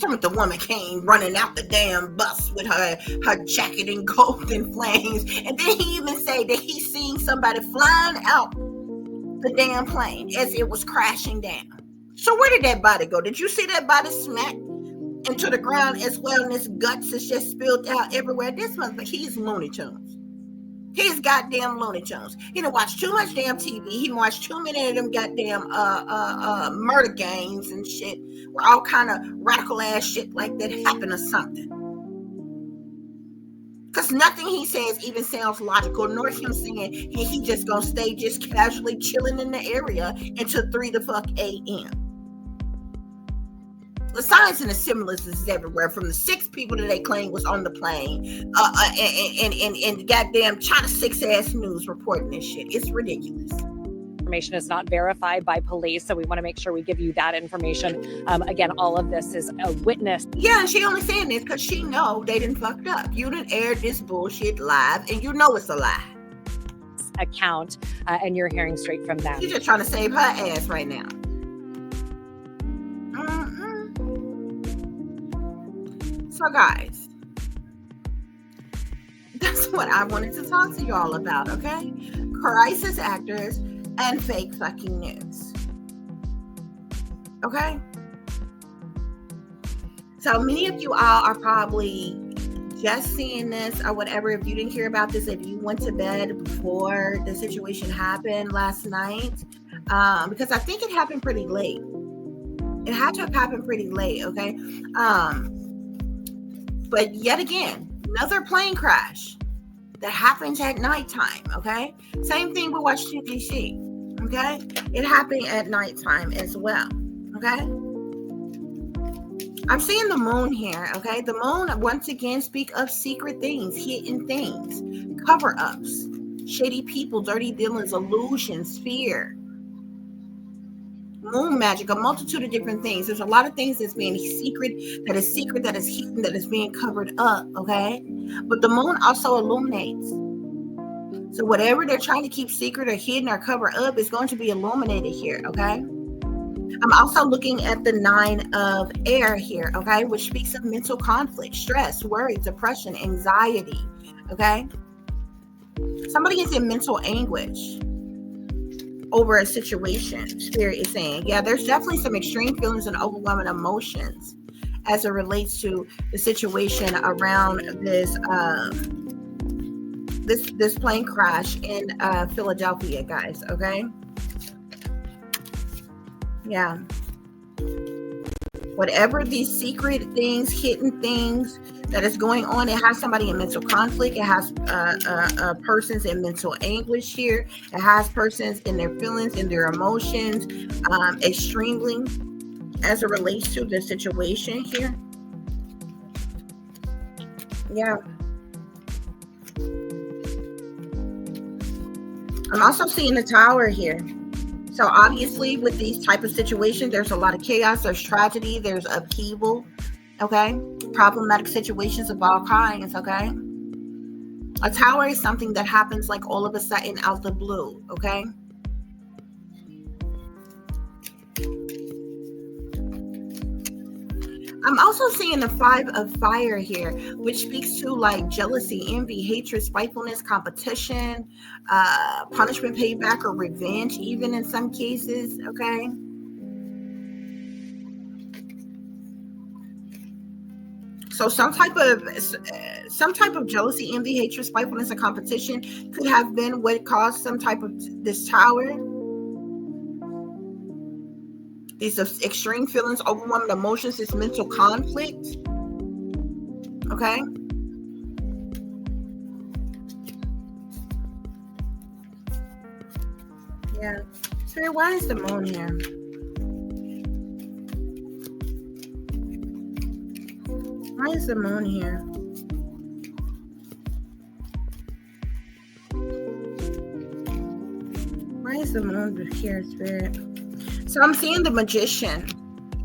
[SPEAKER 1] The woman came running out the damn bus with her jacket in golden flames. And then he even said that he seen somebody flying out the damn plane as it was crashing down. So where did that body go? Did you see that body smack into the ground as well, and his guts is just spilled out everywhere? This motherfucker, he's Looney Tunes. He's goddamn Looney Tunes. He done watched too much damn TV. He watched too many of them goddamn murder games and shit, where all kind of radical ass shit like that happen or something. Because nothing he says even sounds logical, nor him saying he just gonna stay just casually chilling in the area until 3 a.m. The signs and the symbolism is everywhere, from the 6 people that they claim was on the plane, and goddamn China 6-ass news reporting this shit. It's ridiculous.
[SPEAKER 3] Information is not verified by police, so we want to make sure we give you that information. Again, all of this is a witness.
[SPEAKER 1] Yeah, and she only saying this because she know they done fucked up. You done aired this bullshit live, and you know it's a lie.
[SPEAKER 3] Account, and you're hearing straight from them.
[SPEAKER 1] She's just trying to save her ass right now. So guys, that's what I wanted to talk to y'all about, okay? Crisis actors and fake fucking news. Okay? So many of you all are probably just seeing this or whatever. If you didn't hear about this, if you went to bed before the situation happened last night, because I think it happened pretty late. It had to have happened pretty late, okay? But yet again, another plane crash that happens at nighttime, okay? Same thing with Washington, D.C., okay? It happened at nighttime as well, okay? I'm seeing the moon here, okay? The moon, once again, speak of secret things, hidden things, cover-ups, shady people, dirty dealings, illusions, fear, moon magic, a multitude of different things. There's a lot of things that's being secret, that is hidden, that is being covered up, okay? But the moon also illuminates. So whatever they're trying to keep secret or hidden or cover up is going to be illuminated here, okay? I'm also looking at the 9 of air here, okay? Which speaks of mental conflict, stress, worry, depression, anxiety, okay? Somebody is in mental anguish over a situation. Spirit is saying, yeah, there's definitely some extreme feelings and overwhelming emotions as it relates to the situation around this this plane crash in Philadelphia, guys. Okay, yeah. Whatever these secret things, hidden things that is going on, it has somebody in mental conflict. It has persons in mental anguish here. It has persons in their feelings, in their emotions, extremely as it relates to the situation here. Yeah. I'm also seeing the Tower here. So obviously with these type of situations, there's a lot of chaos, there's tragedy, there's upheaval, okay? Problematic situations of all kinds, okay? A tower is something that happens like all of a sudden out the blue, okay? I'm also seeing the 5 of fire here, which speaks to like jealousy, envy, hatred, spitefulness, competition, punishment, payback, or revenge, even in some cases, okay? So some type of jealousy, envy, hatred, spitefulness, and competition could have been what caused some type of this tower. These extreme feelings, overwhelming emotions, this mental conflict. Okay. Yeah. Spirit, why is the moon here? Why is the moon here? Why is the moon here, Spirit? So I'm seeing the Magician,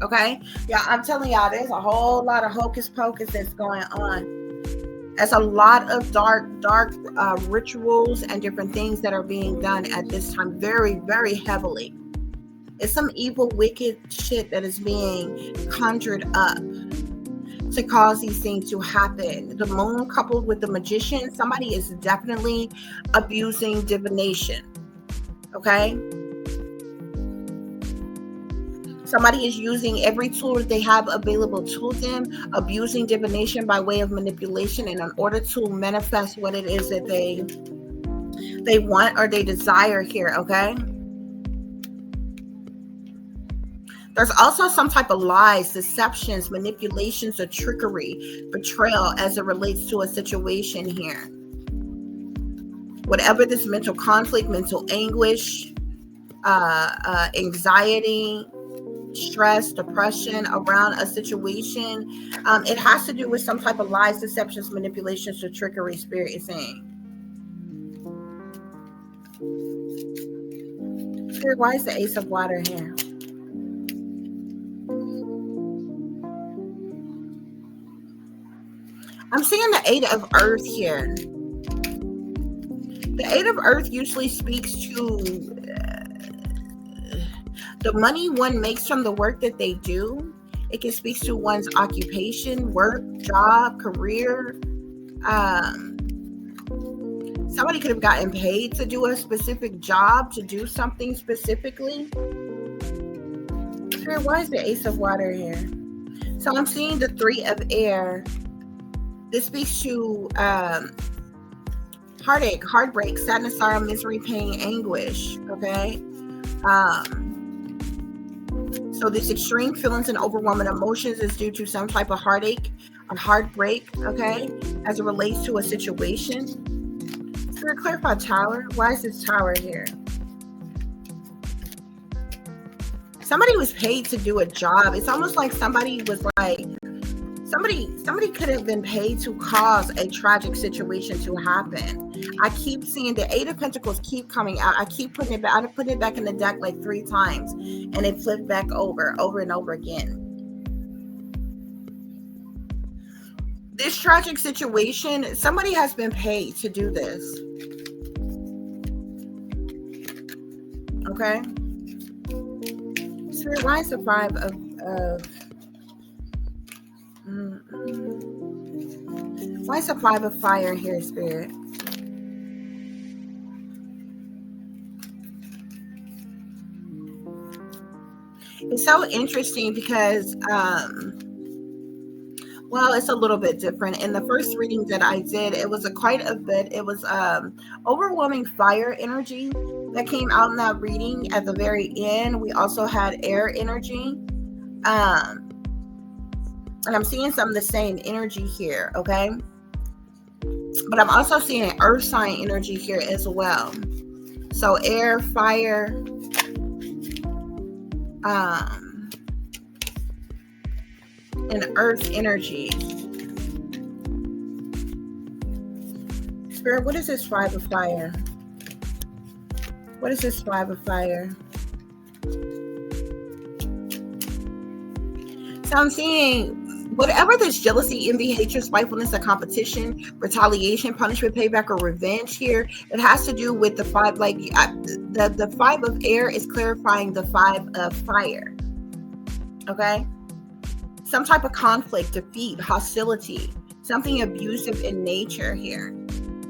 [SPEAKER 1] okay? Yeah, I'm telling y'all, there's a whole lot of hocus pocus that's going on. There's a lot of dark rituals and different things that are being done at this time, very, very heavily. It's some evil, wicked shit that is being conjured up, to cause these things to happen. The moon coupled with the magician, somebody is definitely abusing divination. Okay? Somebody is using every tool that they have available to them, abusing divination by way of manipulation in order to manifest what it is that they want or they desire here, okay? There's also some type of lies, deceptions, manipulations, or trickery, betrayal as it relates to a situation here. Whatever this mental conflict, mental anguish, anxiety, stress, depression around a situation, it has to do with some type of lies, deceptions, manipulations, or trickery, Spirit is saying. Spirit, why is the Ace of Water here? I'm seeing the Eight of Earth here. The Eight of Earth usually speaks to the money one makes from the work that they do. It can speak to one's occupation, work, job, career. Somebody could have gotten paid to do a specific job, to do something specifically. Spirit, why is the Ace of Water here? So I'm seeing the Three of Air. This speaks to heartache, heartbreak, sadness, sorrow, misery, pain, anguish. Okay. So this extreme feelings and overwhelming emotions is due to some type of heartache or heartbreak, okay, as it relates to a situation. Spirit, clarify Tower. Why is this Tower here? Somebody was paid to do a job. It's almost like somebody was like, somebody could have been paid to cause a tragic situation to happen. I keep seeing the Eight of Pentacles keep coming out. I keep putting it back. I put it back in the deck like 3 times, and it flipped back over and over again. This tragic situation, somebody has been paid to do this. Okay. Spirit, why is the Five of why is the Five of Fire here, Spirit? It's so interesting because, well, it's a little bit different. In the first reading that I did, it was quite a bit. It was overwhelming fire energy that came out in that reading. At the very end, we also had air energy. And I'm seeing some of the same energy here, okay? But I'm also seeing an earth sign energy here as well. So air, fire, and earth energy. Spirit, what is this Five of Fire? What is this Five of Fire? So I'm seeing whatever this jealousy, envy, hatred, spitefulness, or competition, retaliation, punishment, payback, or revenge here, it has to do with the five, like the Five of Air is clarifying the Five of Fire. Okay? Some type of conflict, defeat, hostility, something abusive in nature here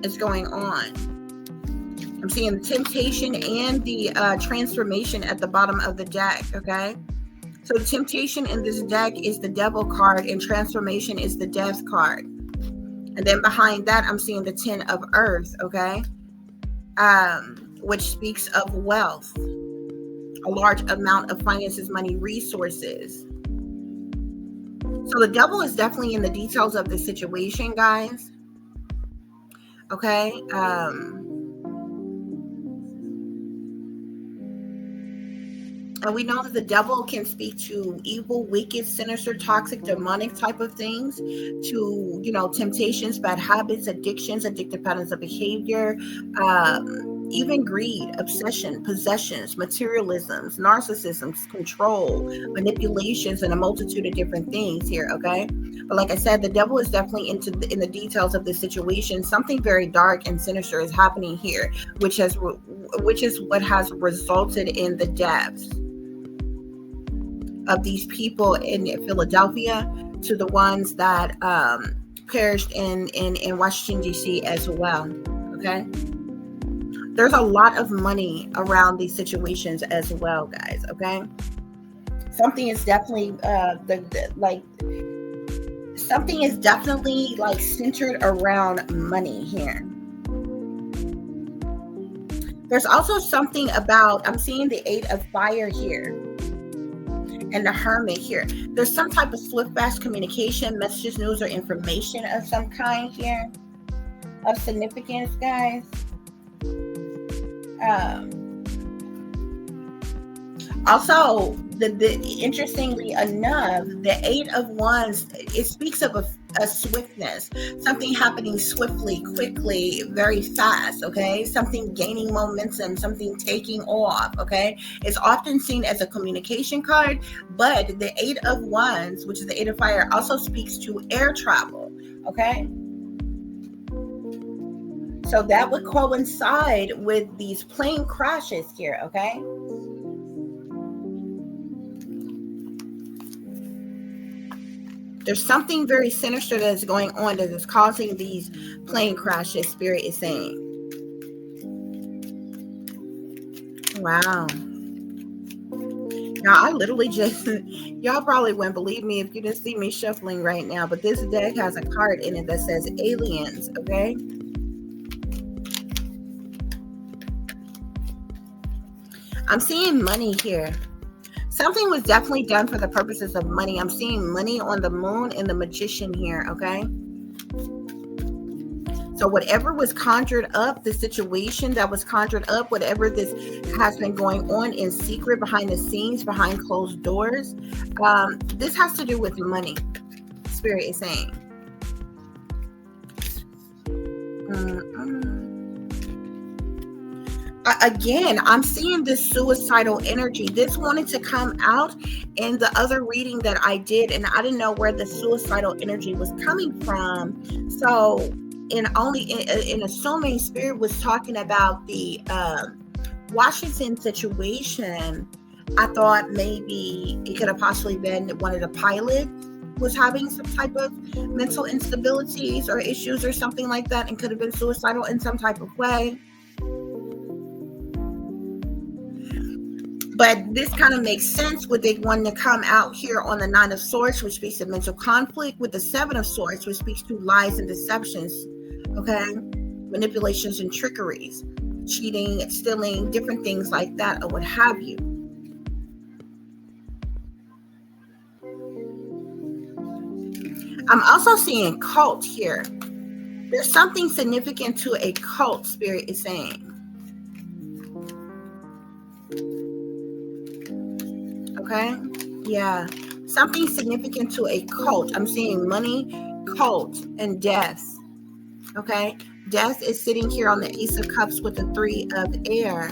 [SPEAKER 1] is going on. I'm seeing the temptation and the transformation at the bottom of the deck, okay? So the temptation in this deck is the Devil card, and transformation is the Death card. And then behind that, I'm seeing the Ten of Earth, okay? Which speaks of wealth, a large amount of finances, money, resources. So the Devil is definitely in the details of the situation, guys. Okay? And we know that the devil can speak to evil, wicked, sinister, toxic, demonic type of things, to, you know, temptations, bad habits, addictions, addictive patterns of behavior, even greed, obsession, possessions, materialisms, narcissisms, control, manipulations, and a multitude of different things here, okay? But like I said, the devil is definitely in the details of this situation. Something very dark and sinister is happening here, which is what has resulted in the deaths of these people in Philadelphia to the ones that perished in Washington, D.C. as well. Okay. There's a lot of money around these situations as well, guys. Okay. Something is definitely something is definitely like centered around money here. There's also something about, I'm seeing the 8 of fire here and the Hermit here. There's some type of swift, fast communication, messages, news, or information of some kind here of significance, guys. Also, interestingly enough, the 8 of Wands, it speaks of a swiftness, something happening swiftly, quickly, very fast, okay? Something gaining momentum, something taking off, okay? It's often seen as a communication card, but the 8 of Wands, which is the 8 of fire, also speaks to air travel, okay? So that would coincide with these plane crashes here, okay? There's something very sinister that is going on that is causing these plane crashes, Spirit is saying. Wow. Now, I literally just, y'all probably wouldn't believe me if you didn't see me shuffling right now, but this deck has a card in it that says aliens, okay? I'm seeing money here. Something was definitely done for the purposes of money. I'm seeing money on the moon and the magician here, okay? So whatever was conjured up, the situation that was conjured up, whatever this has been going on in secret, behind the scenes, behind closed doors, this has to do with money, Spirit is saying. Again, I'm seeing this suicidal energy. This wanted to come out in the other reading that I did, and I didn't know where the suicidal energy was coming from. So, in assuming Spirit was talking about the Washington situation, I thought maybe it could have possibly been one of the pilots was having some type of mental instabilities or issues or something like that, and could have been suicidal in some type of way. But this kind of makes sense with it wanting to come out here on the 9 of Swords, which speaks of mental conflict, with the 7 of Swords, which speaks to lies and deceptions, okay? Manipulations and trickeries, cheating, stealing, different things like that, or what have you. I'm also seeing cult here. There's something significant to a cult, Spirit is saying. Okay, yeah, something significant to a cult. I'm seeing money, cult, and death. Okay, death is sitting here on the Ace of Cups with the 3 of air.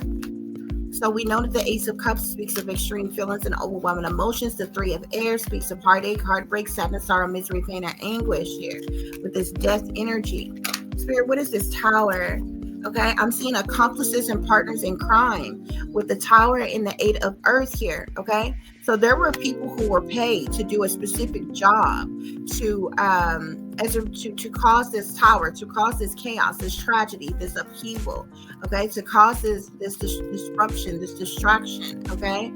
[SPEAKER 1] So we know that the Ace of Cups speaks of extreme feelings and overwhelming emotions. The 3 of air speaks of heartache, heartbreak, sadness, sorrow, misery, pain, and anguish here with this death energy. Spirit, what is this Tower? Okay, I'm seeing accomplices and partners in crime with the Tower and the 8 of Earth here. Okay, so there were people who were paid to do a specific job to cause this Tower, to cause this chaos, this tragedy, this upheaval. Okay, to cause this disruption, this distraction. Okay,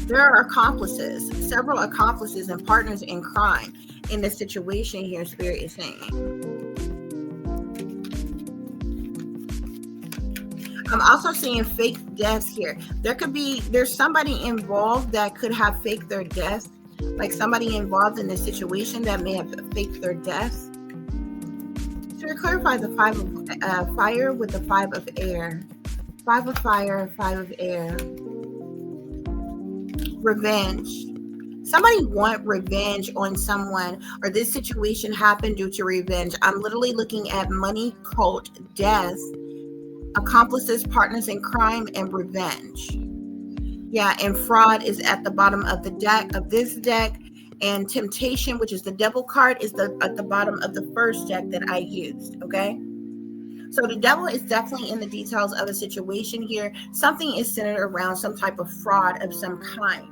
[SPEAKER 1] there are accomplices, several accomplices and partners in crime in this situation here. Spirit is saying. I'm also seeing fake deaths here. There's somebody involved that could have faked their death, like somebody involved in this situation that may have faked their death. To clarify the 5 of fire with the 5 of air. 5 of fire, 5 of air. Revenge. Somebody want revenge on someone, or this situation happened due to revenge. I'm literally looking at money, cult, death, accomplices, partners in crime, and revenge. Yeah, and fraud is at the bottom of the deck, of this deck, and temptation, which is the devil card, is at the bottom of the first deck that I used. Okay, So the devil is definitely in the details of a situation here. Something is centered around some type of fraud of some kind.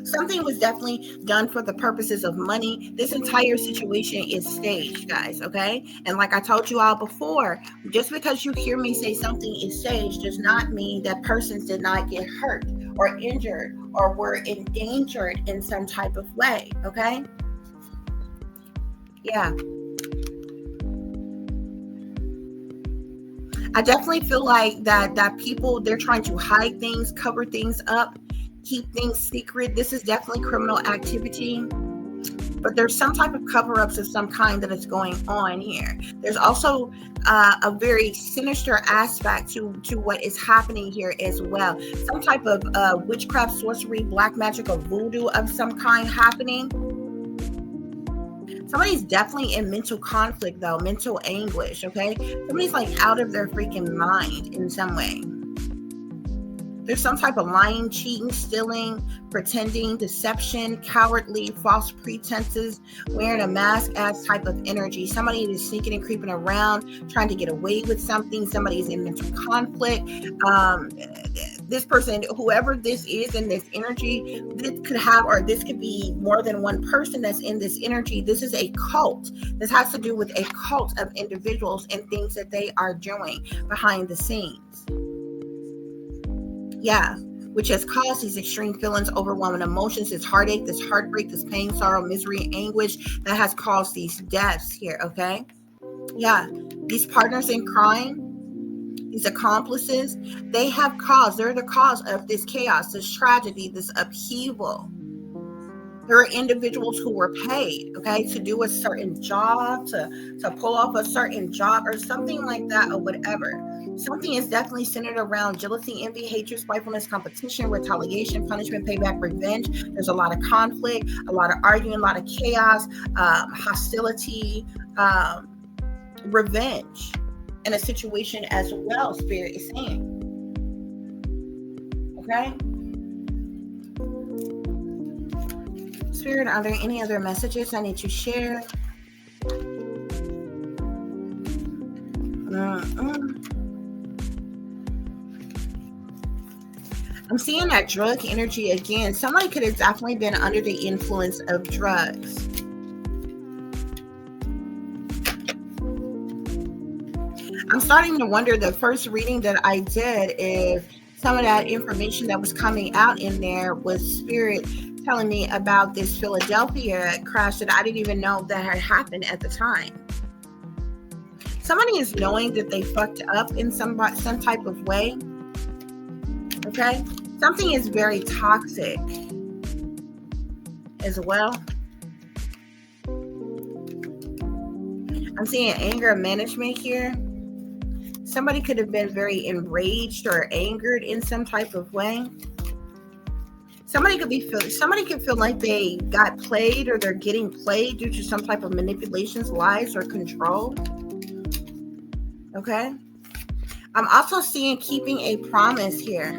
[SPEAKER 1] Something was definitely done for the purposes of money. This entire situation is staged, guys, okay? And like I told you all before, just because you hear me say something is staged does not mean that persons did not get hurt or injured or were endangered in some type of way, okay? Yeah. I definitely feel like that people, they're trying to hide things, cover things up, keep things secret. This is definitely criminal activity, but there's some type of cover-ups of some kind that is going on here. There's also a very sinister aspect to what is happening here as well. Some type of witchcraft, sorcery, black magic, or voodoo of some kind happening. Somebody's definitely in mental conflict, though, mental anguish, okay? Somebody's like out of their freaking mind in some way. There's some type of lying, cheating, stealing, pretending, deception, cowardly, false pretenses, wearing a mask as type of energy. Somebody is sneaking and creeping around, trying to get away with something. Somebody's in mental conflict. This person, whoever this is in this energy, this could have, or this could be more than one person that's in this energy. This is a cult. This has to do with a cult of individuals and things that they are doing behind the scenes. Yeah, which has caused these extreme feelings, overwhelming emotions, this heartache, this heartbreak, this pain, sorrow, misery, anguish that has caused these deaths here, okay? Yeah, these partners in crime, these accomplices, they're the cause of this chaos, this tragedy, this upheaval. There are individuals who were paid, okay, to do a certain job, to pull off a certain job or something like that or whatever. Something is definitely centered around jealousy, envy, hatred, spitefulness, competition, retaliation, punishment, payback, revenge. There's a lot of conflict, a lot of arguing, a lot of chaos, hostility, revenge in a situation as well, Spirit is saying. Okay? Spirit, are there any other messages I need to share? I'm seeing that drug energy again. Somebody could have definitely been under the influence of drugs. I'm starting to wonder, the first reading that I did, if some of that information that was coming out in there was Spirit telling me about this Philadelphia crash that I didn't even know that had happened at the time. Somebody is knowing that they fucked up in some type of way. Okay? Something is very toxic as well. I'm seeing anger management here. Somebody could have been very enraged or angered in some type of way. Somebody could feel like they got played or they're getting played due to some type of manipulations, lies, or control. Okay? I'm also seeing keeping a promise here.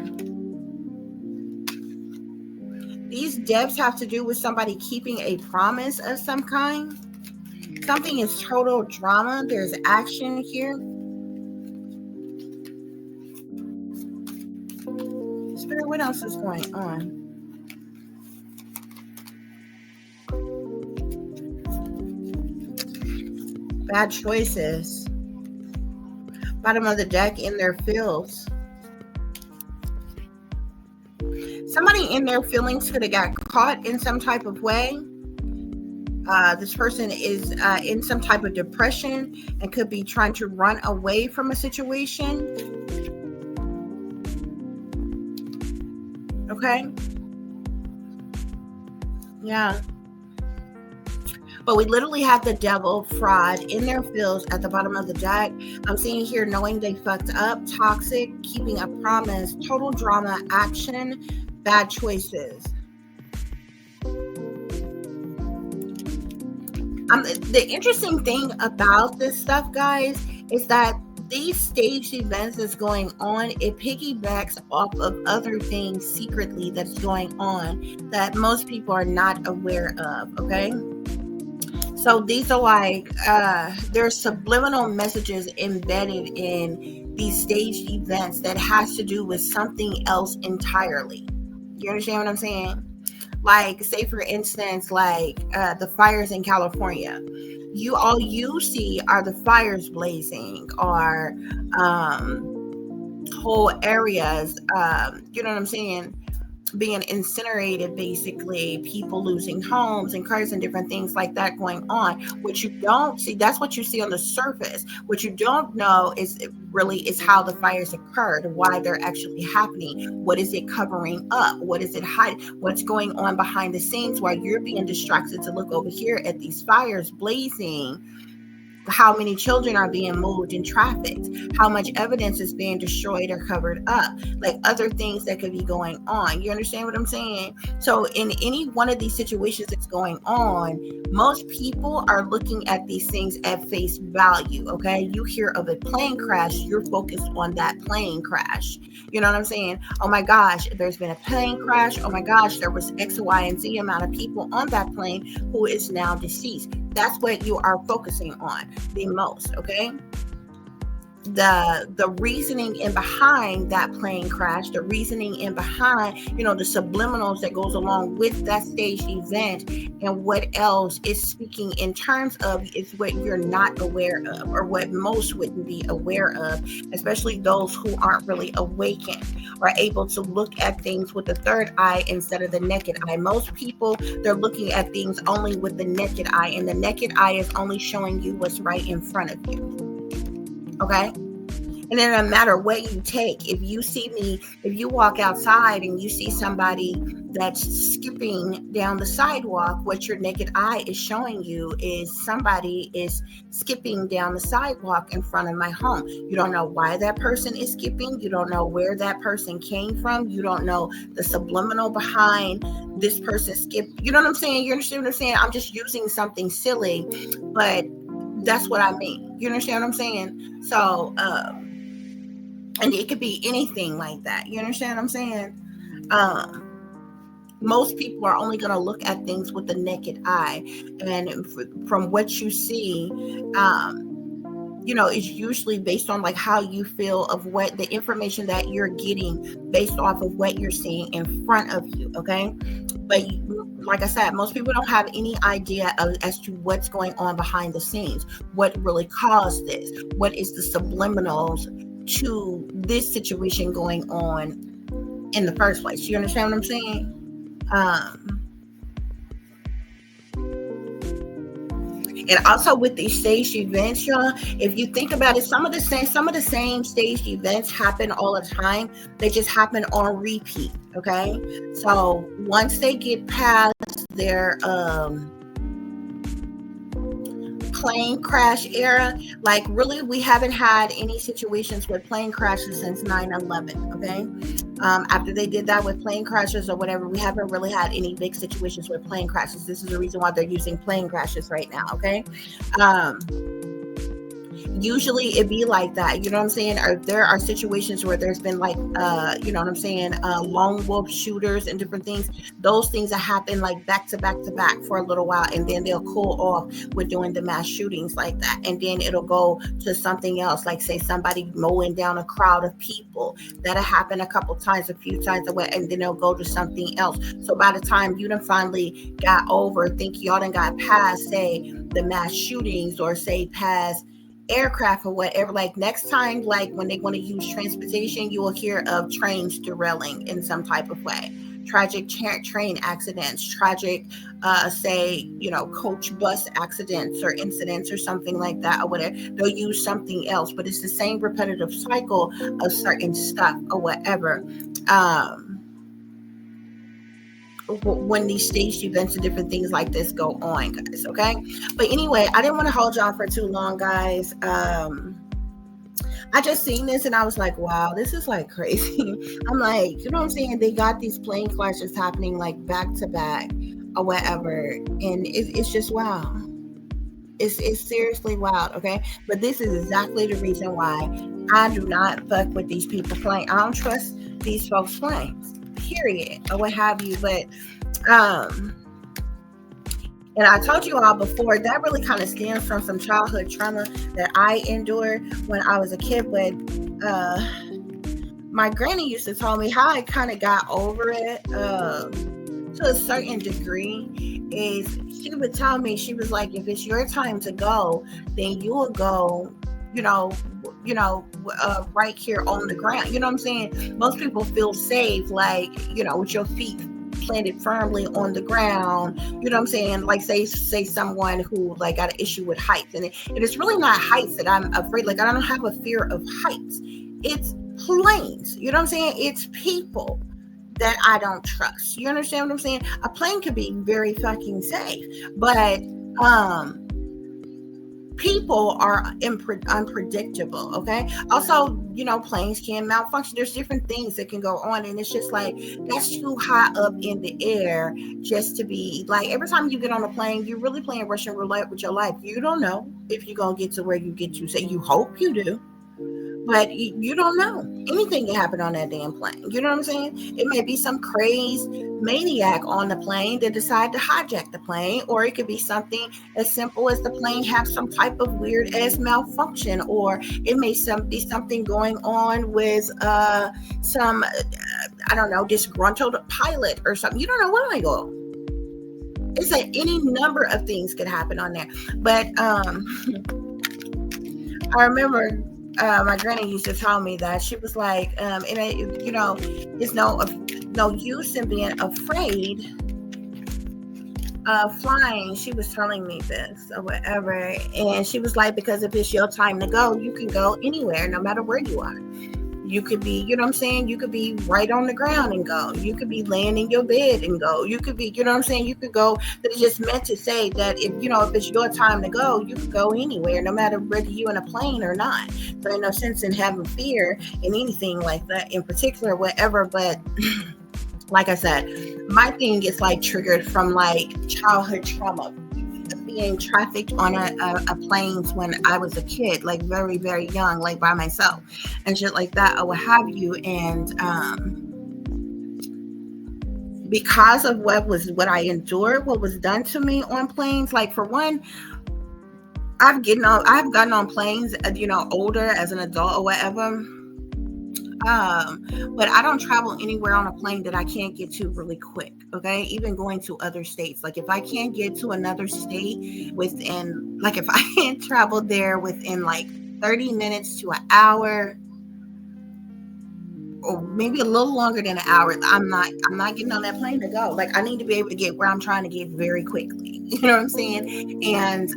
[SPEAKER 1] These deaths have to do with somebody keeping a promise of some kind. Something is total drama. There's action here. Spirit, what else is going on? Bad choices. Bottom of the deck, in their feels. Somebody in their feelings could have got caught in some type of way. This person is in some type of depression and could be trying to run away from a situation. Okay? Yeah. But we literally have the devil, fraud, in their feels at the bottom of the deck. I'm seeing here knowing they fucked up, toxic, keeping a promise, total drama, action, bad choices. The interesting thing about this stuff, guys, is that these staged events that's going on, it piggybacks off of other things secretly that's going on that most people are not aware of, okay? So these are like there's subliminal messages embedded in these staged events that has to do with something else entirely. You understand what I'm saying? Like, say for instance, like the fires in California. All you see are the fires blazing, or whole areas, you know what I'm saying, being incinerated, basically, people losing homes and cars and different things like that going on. What you don't see, that's what you see on the surface. What you don't know is how the fires occurred, why they're actually happening, what is it covering up, what is it hiding, what's going on behind the scenes while you're being distracted to look over here at these fires blazing. How many children are being moved and trafficked, how much evidence is being destroyed or covered up, like other things that could be going on. You understand what I'm saying? So in any one of these situations that's going on, most people are looking at these things at face value. Okay, you hear of a plane crash, you're focused on that plane crash. You know what I'm saying? Oh my gosh, there's been a plane crash. Oh my gosh, there was X, Y, and Z amount of people on that plane who is now deceased. That's what you are focusing on the most, okay? The reasoning in behind that plane crash, the reasoning in behind, the subliminals that goes along with that staged event, and what else is speaking in terms of, is what you're not aware of, or what most wouldn't be aware of, especially those who aren't really awakened or able to look at things with the third eye instead of the naked eye. Most people, they're looking at things only with the naked eye, and the naked eye is only showing you what's right in front of you. Okay? And then no matter what you take, if you walk outside and you see somebody that's skipping down the sidewalk, what your naked eye is showing you is somebody is skipping down the sidewalk in front of my home. You don't know why that person is skipping. You don't know where that person came from. You don't know the subliminal behind this person skip. You know what I'm saying? You understand what I'm saying? I'm just using something silly, but that's what I mean. You understand what I'm saying? So, and it could be anything like that. You understand what I'm saying? Most people are only going to look at things with the naked eye. And from what you see, it's usually based on like how you feel of what the information that you're getting based off of what you're seeing in front of you. Okay. But like I said, most people don't have any idea as to what's going on behind the scenes, what really caused this, what is the subliminals to this situation going on in the first place. You understand what I'm saying? And also with these staged events, y'all, if you think about it, some of the same staged events happen all the time. They just happen on repeat. Okay, so once they get past their plane crash era, like really we haven't had any situations with plane crashes since 9/11. Okay, after they did that with plane crashes or whatever, we haven't really had any big situations with plane crashes. This is the reason why they're using plane crashes right now. Okay, usually it be like that, you know what I'm saying? Or there are situations where there's been like lone wolf shooters and different things. Those things that happen like back to back for a little while, and then they'll cool off with doing the mass shootings like that, and then it'll go to something else, like say somebody mowing down a crowd of people. That'll happen a few times away, and then it'll go to something else. So by the time you done finally got over, think y'all done got past, say, the mass shootings, or say past aircraft or whatever, like next time, like when they want to use transportation, you will hear of trains derailing in some type of way, tragic train accidents, tragic coach bus accidents or incidents or something like that, or whatever. They'll use something else, but it's the same repetitive cycle of certain stuff or whatever. When these staged events and different things like this go on, guys. Okay, but anyway, I didn't want to hold y'all for too long, guys. I just seen this and I was like, wow, this is like crazy. I'm like, you know what I'm saying? They got these plane crashes happening like back to back or whatever, and it's just wow. It's seriously wild. Okay, but this is exactly the reason why I do not fuck with these people playing. I don't trust these folks playing, period, or what have you. But And I told you all before, that really kind of stems from some childhood trauma that I endured when I was a kid. But my granny used to tell me how I kind of got over it to a certain degree. Is she would tell me, she was like, if it's your time to go, then you will go, right here on the ground. You know what I'm saying? Most people feel safe, like, with your feet planted firmly on the ground. You know what I'm saying? Like say someone who like got an issue with heights, and it's really not heights that I'm afraid. Like I don't have a fear of heights. It's planes. You know what I'm saying? It's people that I don't trust. You understand what I'm saying? A plane could be very fucking safe, but people are unpredictable. Okay. Also, planes can malfunction. There's different things that can go on, and it's just like that's too high up in the air just to be like. Every time you get on a plane, you're really playing Russian roulette with your life. You don't know if you're gonna get to where you get to. Say you hope you do, but you don't know. Anything can happen on that damn plane. You know what I'm saying? It may be some crazed maniac on the plane that decide to hijack the plane, or it could be something as simple as the plane have some type of weird ass malfunction, or it may be something going on with some I don't know, disgruntled pilot or something. You don't know what I go. It's like any number of things could happen on there. But I remember my granny used to tell me that she was like, it's no use in being afraid of flying. She was telling me this or whatever, and she was like, because if it's your time to go, you can go anywhere, no matter where you are. You could be, you know what I'm saying? You could be right on the ground and go. You could be laying in your bed and go. You could be, you know what I'm saying? You could go. It's just meant to say that if it's your time to go, you could go anywhere, no matter whether you're in a plane or not. So there's no sense in having fear in anything like that in particular, whatever. But like I said, my thing is like triggered from like childhood trauma. Being trafficked on a planes when I was a kid, like very, very young, like by myself and shit like that, or what have you. And because of what I endured, what was done to me on planes, like for one, I've gotten on planes, older as an adult or whatever. But I don't travel anywhere on a plane that I can't get to really quick. Okay. Even going to other states. Like if I can't get to another state within, like if I can't travel there within like 30 minutes to an hour, or maybe a little longer than an hour, I'm not getting on that plane to go. Like I need to be able to get where I'm trying to get very quickly. You know what I'm saying? And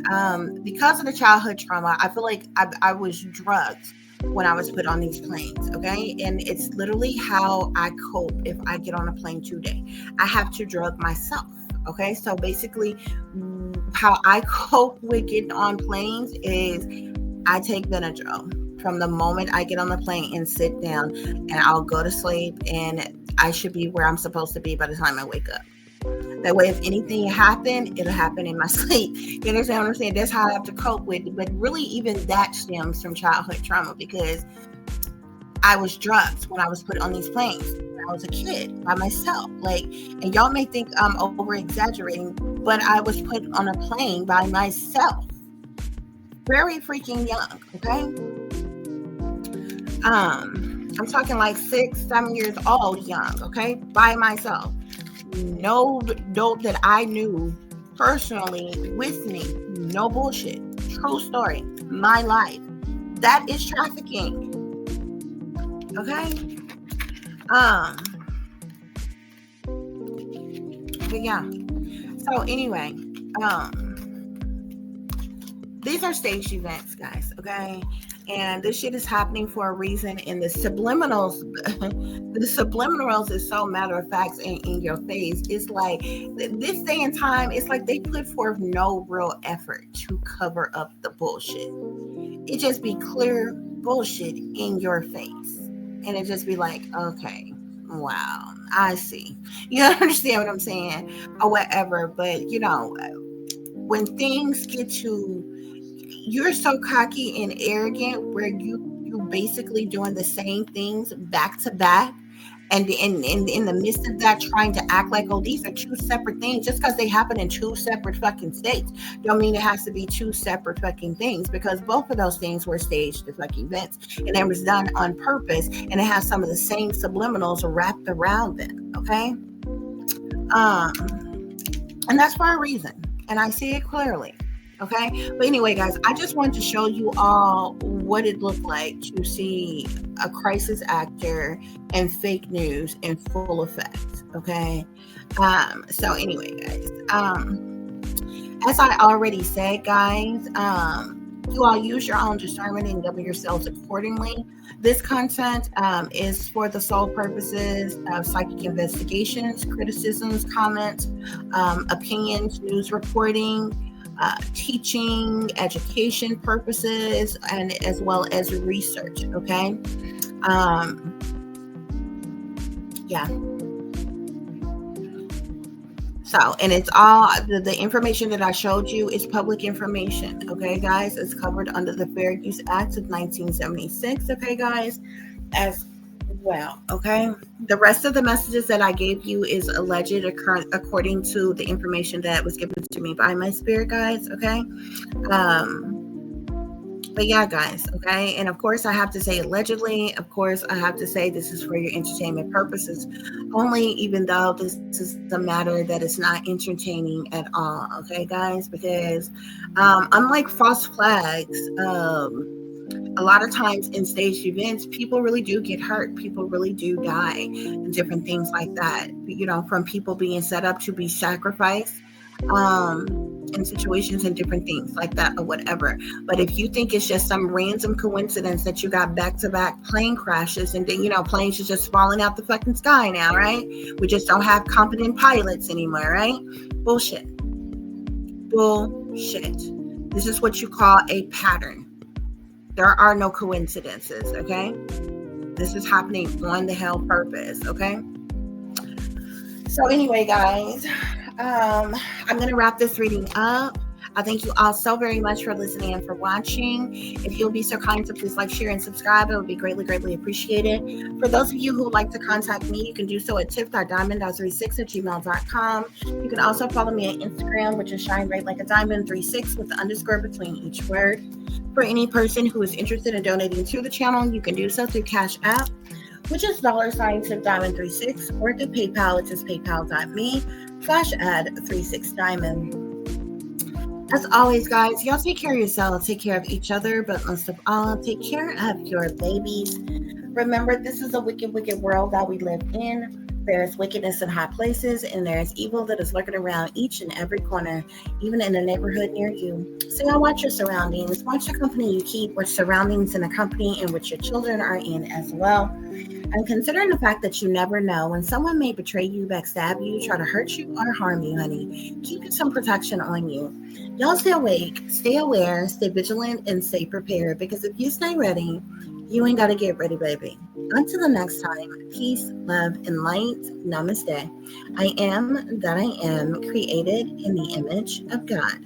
[SPEAKER 1] because of the childhood trauma, I feel like I was drugged when I was put on these planes, okay? And it's literally how I cope if I get on a plane today. I have to drug myself, okay? So basically, how I cope with getting on planes is I take Benadryl from the moment I get on the plane and sit down, and I'll go to sleep, and I should be where I'm supposed to be by the time I wake up. That way, if anything happen, it'll happen in my sleep. You understand what I'm saying? That's how I have to cope with it. But really, even that stems from childhood trauma, because I was drugged when I was put on these planes when I was a kid by myself. Like, and y'all may think I'm over exaggerating, but I was put on a plane by myself. Very freaking young, okay? I'm talking like 6, 7 years old young, okay? By myself. No dope that I knew personally with me. No bullshit. True story. My life. That is trafficking. Okay? But yeah. So anyway, these are staged events, guys, okay? And this shit is happening for a reason. And the subliminals is so matter of fact in your face. It's like this day and time, it's like they put forth no real effort to cover up the bullshit. It just be clear bullshit in your face. And it just be like, okay, wow, I see. You understand what I'm saying? Or whatever. But, when things get to, you're so cocky and arrogant where you basically doing the same things back to back, And in the midst of that, trying to act like, oh, these are two separate things. Just because they happen in two separate fucking states don't mean it has to be two separate fucking things, because both of those things were staged fucking events, and it was done on purpose, and it has some of the same subliminals wrapped around it. Okay, and that's for a reason, and I see it clearly. Okay, but anyway, guys, I just wanted to show you all what it looked like to see a crisis actor and fake news in full effect. Okay, so anyway, guys, as I already said, guys, you all use your own discernment and govern yourselves accordingly. This content is for the sole purposes of psychic investigations, criticisms, comments, opinions, news reporting, teaching, education purposes, and as well as research. Okay, yeah. So, and it's all the information that I showed you is public information. Okay, guys, it's covered under the Fair Use Act of 1976. Okay, guys, as well. Okay, the rest of the messages that I gave you is alleged according to the information that was given to me by my spirit guides. Okay, but yeah, guys, okay, and of course I have to say allegedly. Of course I have to say this is for your entertainment purposes only, even though this is a matter that is not entertaining at all. Okay, guys, because unlike false flags, a lot of times in staged events, people really do get hurt. People really do die, and different things like that. You know, from people being set up to be sacrificed, in situations and different things like that or whatever. But if you think it's just some random coincidence that you got back-to-back plane crashes and then, you know, planes are just falling out the fucking sky now, right? We just don't have competent pilots anymore, right? Bullshit. Bullshit. This is what you call a pattern. There are no coincidences, okay? This is happening on the hell purpose, okay? So anyway, guys, I'm going to wrap this reading up. I thank you all so very much for listening and for watching. If you'll be so kind to please like, share, and subscribe, it would be greatly, greatly appreciated. For those of you who would like to contact me, you can do so at tiff.diamond.36@gmail.com. You can also follow me on Instagram, which is shine bright like a diamond 36 with the underscore between each word. For any person who is interested in donating to the channel, you can do so through Cash App, which is $Diamond36, or through PayPal, which is paypal.me/add36diamond. As always, guys, y'all take care of yourselves, take care of each other, but most of all, take care of your babies. Remember, this is a wicked, wicked world that we live in. There is wickedness in high places, and there is evil that is lurking around each and every corner, even in the neighborhood near you. So y'all watch your surroundings, watch the company you keep, watch surroundings in the company in which your children are in as well. And considering the fact that you never know when someone may betray you, backstab you, try to hurt you, or harm you, honey, keep some protection on you. Y'all stay awake, stay aware, stay vigilant, and stay prepared, because if you stay ready, you ain't got to get ready, baby. Until the next time, peace, love, and light. Namaste. I am that I am, created in the image of God.